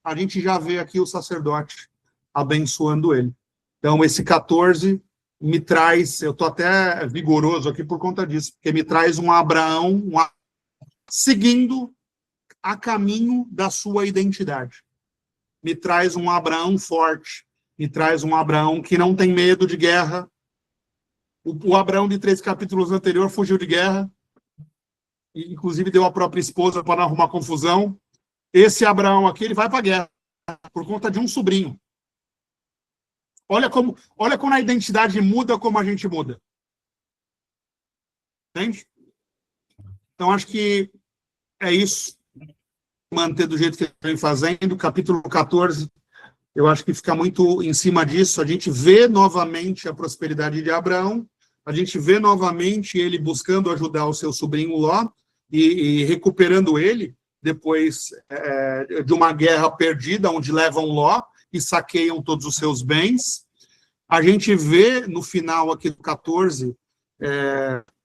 a gente já vê aqui o sacerdote abençoando ele. Então, esse 14 me traz, eu estou até vigoroso aqui por conta disso, porque me traz um Abraão seguindo a caminho da sua identidade. Me traz um Abraão forte, me traz um Abraão que não tem medo de guerra. O Abraão de 3 capítulos anterior fugiu de guerra, e inclusive deu a própria esposa para não arrumar confusão. Esse Abraão aqui, ele vai para a guerra, por conta de um sobrinho. Olha como a identidade muda, como a gente muda. Entende? Então, acho que é isso. Manter do jeito que ele vem fazendo. Capítulo 14, eu acho que fica muito em cima disso. A gente vê novamente a prosperidade de Abraão, a gente vê novamente ele buscando ajudar o seu sobrinho Ló e recuperando ele depois de uma guerra perdida, onde levam Ló e saqueiam todos os seus bens. A gente vê no final aqui do 14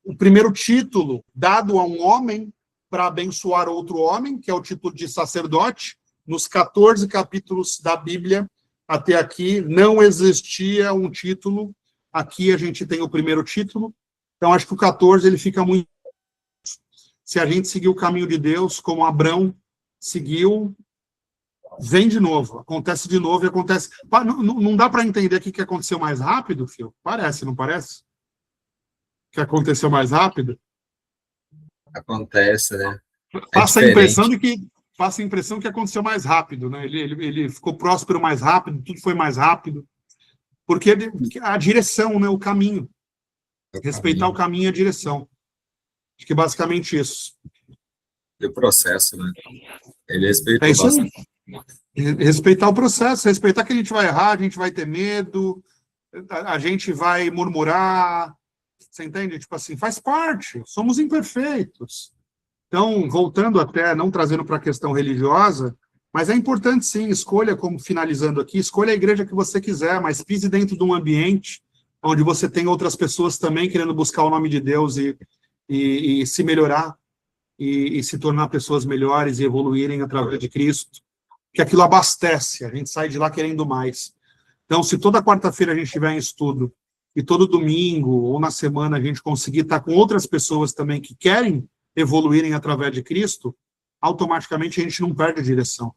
o primeiro título dado a um homem para abençoar outro homem, que é o título de sacerdote. Nos 14 capítulos da Bíblia, até aqui, não existia um título. Aqui a gente tem o primeiro título. Então, acho que o 14 ele fica muito... Se a gente seguir o caminho de Deus, como Abrão seguiu, vem de novo, acontece de novo e acontece... Não dá para entender aqui que aconteceu mais rápido, filho? Parece, não parece? Que aconteceu mais rápido? Acontece, né? Passa a impressão que aconteceu mais rápido, né? Ele ficou próspero mais rápido, tudo foi mais rápido. Porque a direção, né? O caminho. Respeitar o caminho e a direção. Acho que é basicamente isso. E o processo, né? Ele respeitou bastante. Respeitar o processo, respeitar que a gente vai errar, a gente vai ter medo, a gente vai murmurar, você entende? Tipo assim, faz parte, somos imperfeitos. Então, voltando até, não trazendo para a questão religiosa, mas é importante sim, escolha, como finalizando aqui, escolha a igreja que você quiser, mas pise dentro de um ambiente onde você tem outras pessoas também querendo buscar o nome de Deus e se melhorar, e se tornar pessoas melhores e evoluírem através de Cristo, que aquilo abastece, a gente sai de lá querendo mais. Então, se toda quarta-feira a gente estiver em estudo, e todo domingo ou na semana a gente conseguir estar com outras pessoas também que querem evoluírem através de Cristo, automaticamente a gente não perde a direção.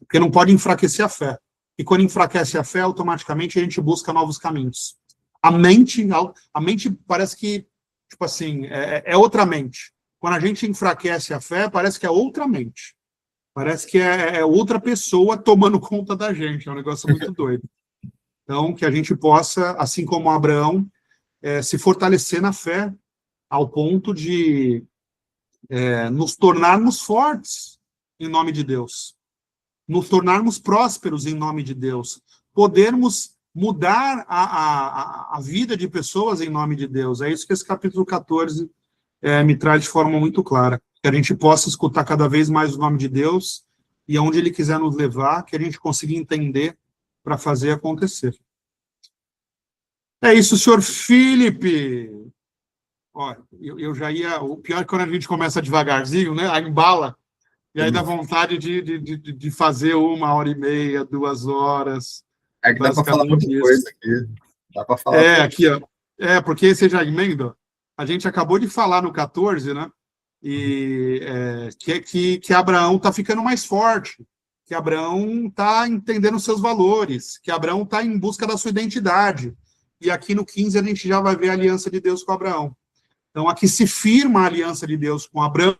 Porque não pode enfraquecer a fé. E quando enfraquece a fé, automaticamente a gente busca novos caminhos. A mente parece que, tipo assim, é outra mente. Quando a gente enfraquece a fé, parece que é outra mente. Parece que é outra pessoa tomando conta da gente, é um negócio muito doido. Então, que a gente possa, assim como Abraão, se fortalecer na fé, ao ponto de nos tornarmos fortes em nome de Deus, nos tornarmos prósperos em nome de Deus, podermos mudar a vida de pessoas em nome de Deus. É isso que esse capítulo 14 me traz de forma muito clara. Que a gente possa escutar cada vez mais o nome de Deus e aonde Ele quiser nos levar, que a gente consiga entender para fazer acontecer. É isso, senhor Felipe. Ó, eu já ia... O pior é quando a gente começa devagarzinho, né? Aí embala, e aí dá vontade de fazer 1h30, 2 horas. É que dá para falar muita coisa aqui. Dá para falar aqui, ó. Porque você já emenda. A gente acabou de falar no 14, né? E que Abraão está ficando mais forte, que Abraão está entendendo os seus valores, que Abraão está em busca da sua identidade. E aqui no 15 a gente já vai ver a aliança de Deus com Abraão. Então aqui se firma a aliança de Deus com Abraão,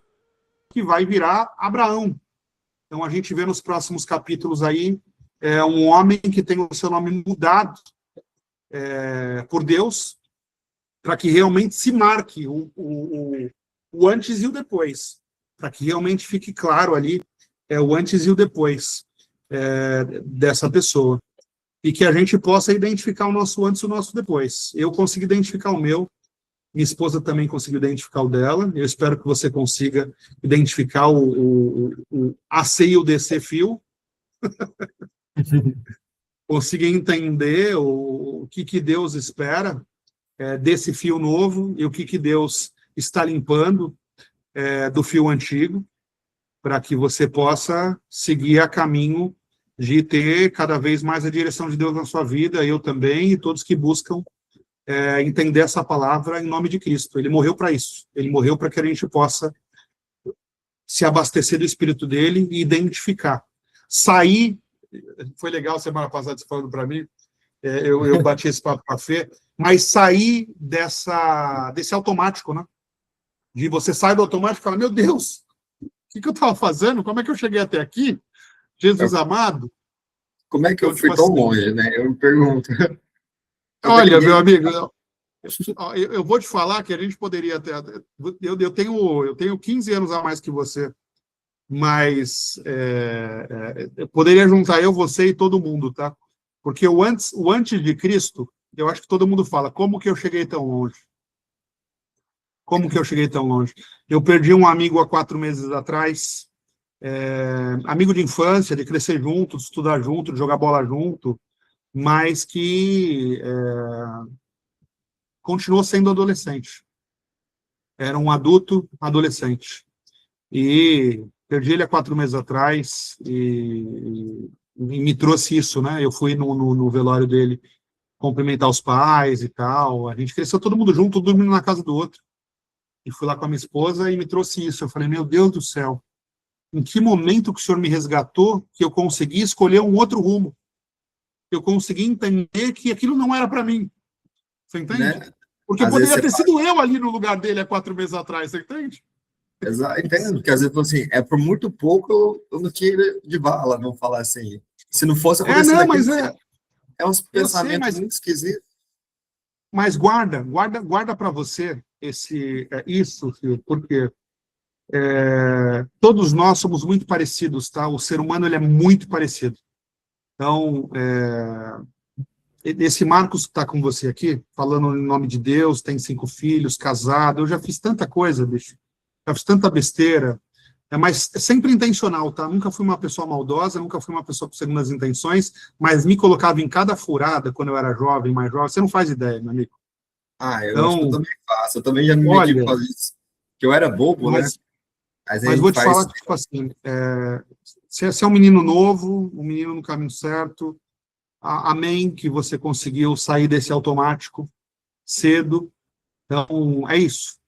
que vai virar Abraão. Então a gente vê nos próximos capítulos aí um homem que tem o seu nome mudado por Deus, para que realmente se marque o antes e o depois, para que realmente fique claro ali o antes e o depois dessa pessoa, e que a gente possa identificar o nosso antes e o nosso depois. Eu consigo identificar o meu, minha esposa também conseguiu identificar o dela, eu espero que você consiga identificar o AC e o DC fio, consiga entender o que Deus espera desse fio novo e o que Deus está limpando do fio antigo, para que você possa seguir a caminho de ter cada vez mais a direção de Deus na sua vida, eu também, e todos que buscam entender essa palavra em nome de Cristo. Ele morreu para isso. Ele morreu para que a gente possa se abastecer do Espírito dele e identificar. Sair, foi legal semana passada você falando para mim, eu bati esse papo com a Fê, mas sair desse automático, né? De você sair do automático e falar, meu Deus, o que eu estava fazendo? Como é que eu cheguei até aqui? Jesus amado. Como é que eu fui tão longe, né? Eu me pergunto. Olha, meu amigo, eu vou te falar que a gente poderia ter... Eu tenho 15 anos a mais que você, mas eu poderia juntar você e todo mundo, tá? Porque o antes de Cristo, eu acho que todo mundo fala, como que eu cheguei tão longe? Como que eu cheguei tão longe? Eu perdi um amigo há 4 meses atrás, amigo de infância, de crescer junto, de estudar junto, de jogar bola junto, mas que continuou sendo adolescente. Era um adulto adolescente. E perdi ele há 4 meses atrás e me trouxe isso, né? Eu fui no velório dele cumprimentar os pais e tal. A gente cresceu todo mundo junto, dormindo na casa do outro. E fui lá com a minha esposa e me trouxe isso. Eu falei, meu Deus do céu, em que momento que o Senhor me resgatou que eu consegui escolher um outro rumo? Eu consegui entender que aquilo não era para mim. Você entende? Né? Porque Às poderia vezes ter sido eu ali no lugar dele há 4 meses atrás, você entende? Exato, entendo, porque às vezes assim, por muito pouco eu não tinha de bala, vamos falar assim. Se não fosse acontecer não, daquele mas uns pensamentos mas, muito esquisitos. Mas guarda para você isso, filho, porque todos nós somos muito parecidos, tá? O ser humano ele é muito parecido. Então, esse Marcos que está com você aqui, falando em nome de Deus, tem 5 filhos, casado, eu já fiz tanta coisa, bicho. Já fiz tanta besteira, mas é sempre intencional, tá? Nunca fui uma pessoa maldosa, nunca fui uma pessoa com segundas intenções, mas me colocava em cada furada quando eu era jovem, mais jovem. Você não faz ideia, meu amigo. Eu acho que eu também faço. Eu também já me meti por causa disso. Que eu era bobo, né? Mas vou te falar que, tipo assim, você é um menino novo, um menino no caminho certo. Amém, que você conseguiu sair desse automático cedo. Então, é isso.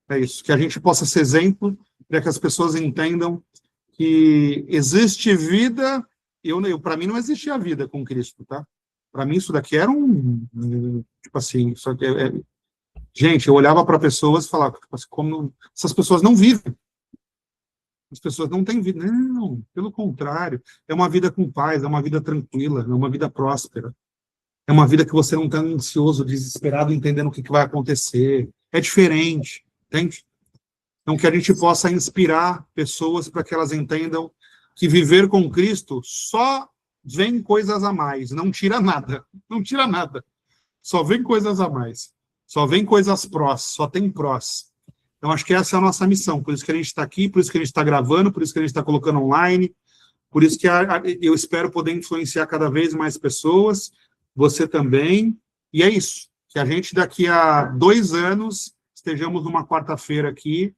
É isso. Que a gente possa ser exemplo para que as pessoas entendam que existe vida. Para mim, não existia vida com Cristo, tá? Para mim, isso daqui era tipo assim, só que gente, eu olhava para pessoas e falava, tipo assim, como essas pessoas não vivem. As pessoas não têm vida. Não, pelo contrário. É uma vida com paz, é uma vida tranquila, é uma vida próspera. É uma vida que você não está ansioso, desesperado, entendendo o que vai acontecer. É diferente, entende? Então, que a gente possa inspirar pessoas para que elas entendam que viver com Cristo só vem coisas a mais, não tira nada, não tira nada. Só vem coisas a mais, só vem coisas prós, só tem prós. Então, acho que essa é a nossa missão, por isso que a gente está aqui, por isso que a gente está gravando, por isso que a gente está colocando online, por isso que eu espero poder influenciar cada vez mais pessoas, você também, e é isso, que a gente daqui a 2 anos estejamos numa quarta-feira aqui,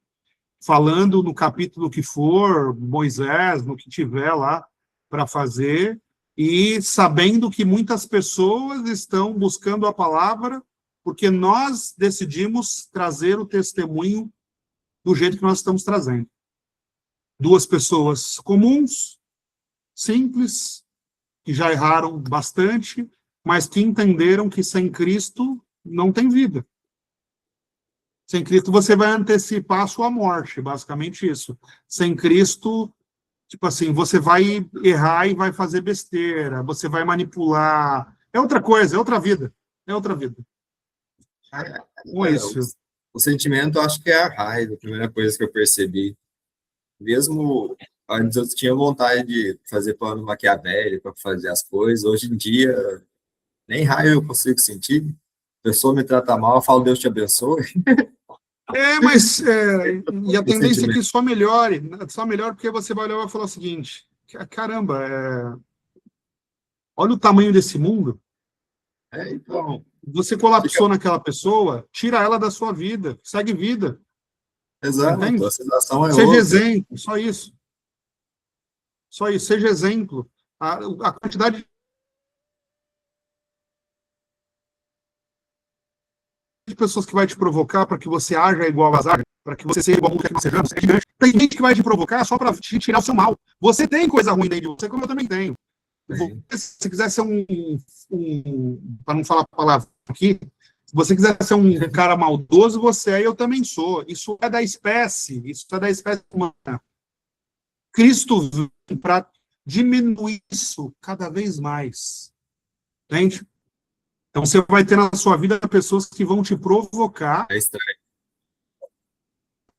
falando no capítulo que for, Moisés, no que tiver lá para fazer, e sabendo que muitas pessoas estão buscando a palavra, porque nós decidimos trazer o testemunho do jeito que nós estamos trazendo. 2 pessoas comuns, simples, que já erraram bastante, mas que entenderam que sem Cristo não tem vida. Sem Cristo você vai antecipar a sua morte, basicamente isso. Sem Cristo, tipo assim, você vai errar e vai fazer besteira, você vai manipular. É outra coisa, é outra vida. É outra vida. Não é isso. O sentimento, acho que é a raiva, a primeira coisa que eu percebi. Mesmo antes eu tinha vontade de fazer plano maquiavélico para fazer as coisas, hoje em dia, nem raiva eu consigo sentir. A pessoa me trata mal, eu falo, Deus te abençoe. Mas e a tendência é que só melhore porque você vai olhar e vai falar o seguinte, caramba, olha o tamanho desse mundo, Então, você colapsou naquela pessoa, tira ela da sua vida, segue vida. exato, Entende? a sensação é Seja outra. exemplo, só isso. Só isso, seja exemplo. A quantidade de pessoas que vai te provocar para que você haja igual às agem, para que você seja igual ao mundo que nós sejamos, é gigante. Tem gente que vai te provocar só para te tirar o seu mal. Você tem coisa ruim dentro de você, como eu também tenho. Se quiser ser para não falar a palavra aqui, se você quiser ser um cara maldoso, você é, eu também sou. Isso é da espécie humana. Cristo vem para diminuir isso cada vez mais. Entende? Então você vai ter na sua vida pessoas que vão te provocar. É estranho.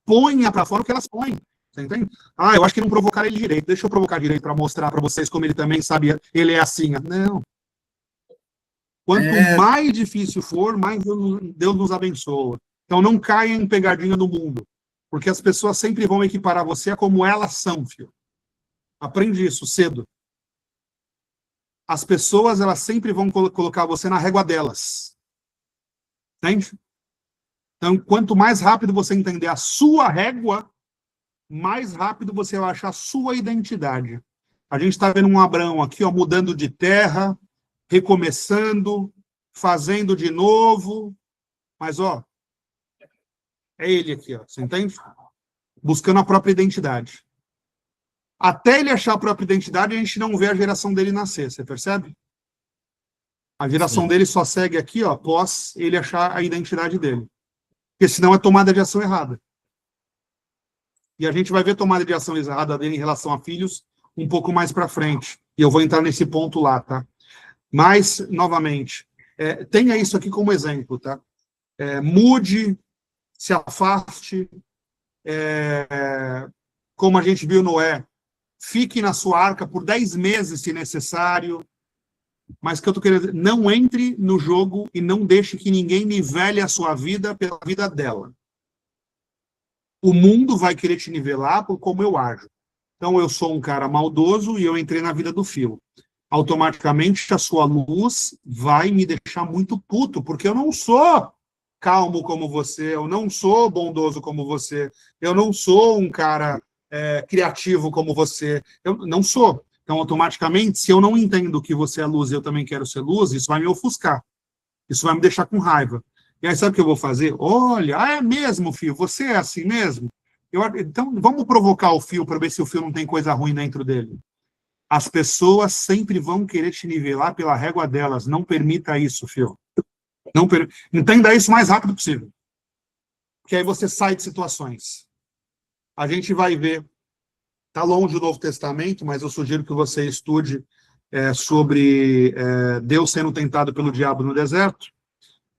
Ponha para fora o que elas põem. Você entende? Eu acho que não provocaram ele direito. Deixa eu provocar direito para mostrar para vocês como ele também sabia. Ele é assim. Não. Quanto mais difícil for, mais Deus nos abençoa. Então não caia em pegadinha do mundo. Porque as pessoas sempre vão equiparar você a como elas são, filho. Aprende isso cedo. As pessoas, elas sempre vão colocar você na régua delas. Entende? Então, quanto mais rápido você entender a sua régua, mais rápido você vai achar a sua identidade. A gente está vendo um Abraão aqui, ó, mudando de terra, recomeçando, fazendo de novo, mas, ó, é ele aqui, ó, você entende? Buscando a própria identidade. Até ele achar a própria identidade, a gente não vê a geração dele nascer, você percebe? A geração dele só segue aqui, ó, após ele achar a identidade dele. Porque senão é tomada de ação errada. E a gente vai ver tomada de ação errada dele em relação a filhos um pouco mais para frente. E eu vou entrar nesse ponto lá, tá? Mas, novamente, tenha isso aqui como exemplo, tá? Mude, se afaste, como a gente viu Noé, fique na sua arca por 10 meses, se necessário, mas que eu estou querendo dizer, não entre no jogo e não deixe que ninguém nivele a sua vida pela vida dela. O mundo vai querer te nivelar por como eu ajo. Então, eu sou um cara maldoso e eu entrei na vida do Fio. Automaticamente, a sua luz vai me deixar muito puto, porque eu não sou calmo como você, eu não sou bondoso como você, eu não sou um cara criativo como você, eu não sou. Então, automaticamente, se eu não entendo que você é luz e eu também quero ser luz, isso vai me ofuscar. Isso vai me deixar com raiva. E aí, sabe o que eu vou fazer? Olha, é mesmo, Fio? Você é assim mesmo? Então, vamos provocar o Fio para ver se o Fio não tem coisa ruim dentro dele. As pessoas sempre vão querer te nivelar pela régua delas. Não permita isso, Fio. Entenda isso o mais rápido possível. Porque aí você sai de situações. A gente vai ver Está longe do Novo Testamento, mas eu sugiro que você estude sobre Deus sendo tentado pelo diabo no deserto,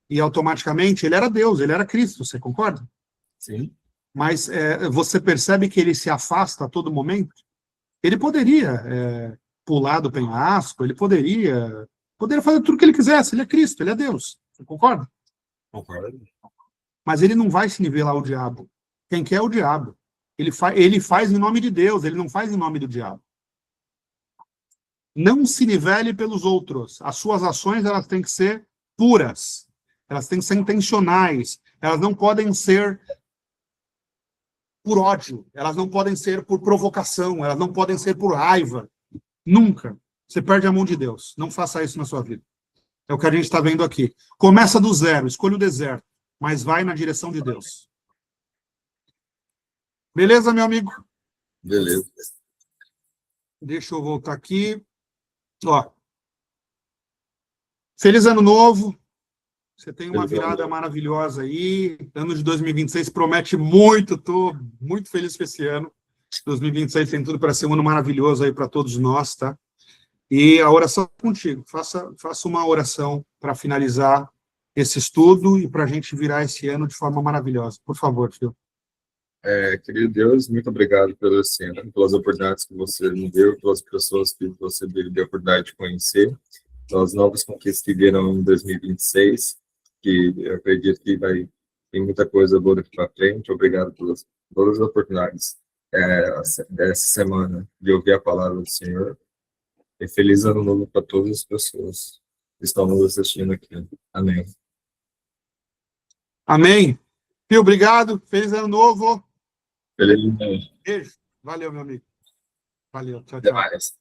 e automaticamente ele era Deus, ele era Cristo, você concorda? Sim. Mas você percebe que ele se afasta a todo momento? Ele poderia pular do penhasco, ele poderia fazer tudo o que ele quisesse, ele é Cristo, ele é Deus, você concorda? Concordo. Mas ele não vai se nivelar ao diabo. Quem quer é o diabo. Ele faz em nome de Deus, ele não faz em nome do diabo. Não se nivele pelos outros. As suas ações, elas têm que ser puras. Elas têm que ser intencionais. Elas não podem ser por ódio. Elas não podem ser por provocação. Elas não podem ser por raiva. Nunca. Você perde a mão de Deus. Não faça isso na sua vida. É o que a gente está vendo aqui. Começa do zero, escolha o deserto, mas vai na direção de Deus. Beleza, meu amigo? Beleza. Deixa eu voltar aqui. Ó. Feliz ano novo. Você tem uma virada maravilhosa aí. Ano de 2026 promete muito. Estou muito feliz com esse ano. 2026 tem tudo para ser um ano maravilhoso aí para todos nós, tá? E a oração é contigo. Faça uma oração para finalizar esse estudo e para a gente virar esse ano de forma maravilhosa. Por favor, filho. Querido Deus, muito obrigado pelo esse ano, pelas oportunidades que você me deu, pelas pessoas que você me deu a oportunidade de conhecer, pelas novas conquistas que vieram em 2026, que eu acredito que tem muita coisa boa daqui para frente. Obrigado pelas todas as oportunidades dessa semana de ouvir a palavra do Senhor. E feliz ano novo para todas as pessoas que estão nos assistindo aqui. Amém. Amém. Fio, obrigado. Feliz ano novo. Feliz ano novo. Beijo. Valeu, meu amigo. Valeu. Tchau, Até tchau. mais.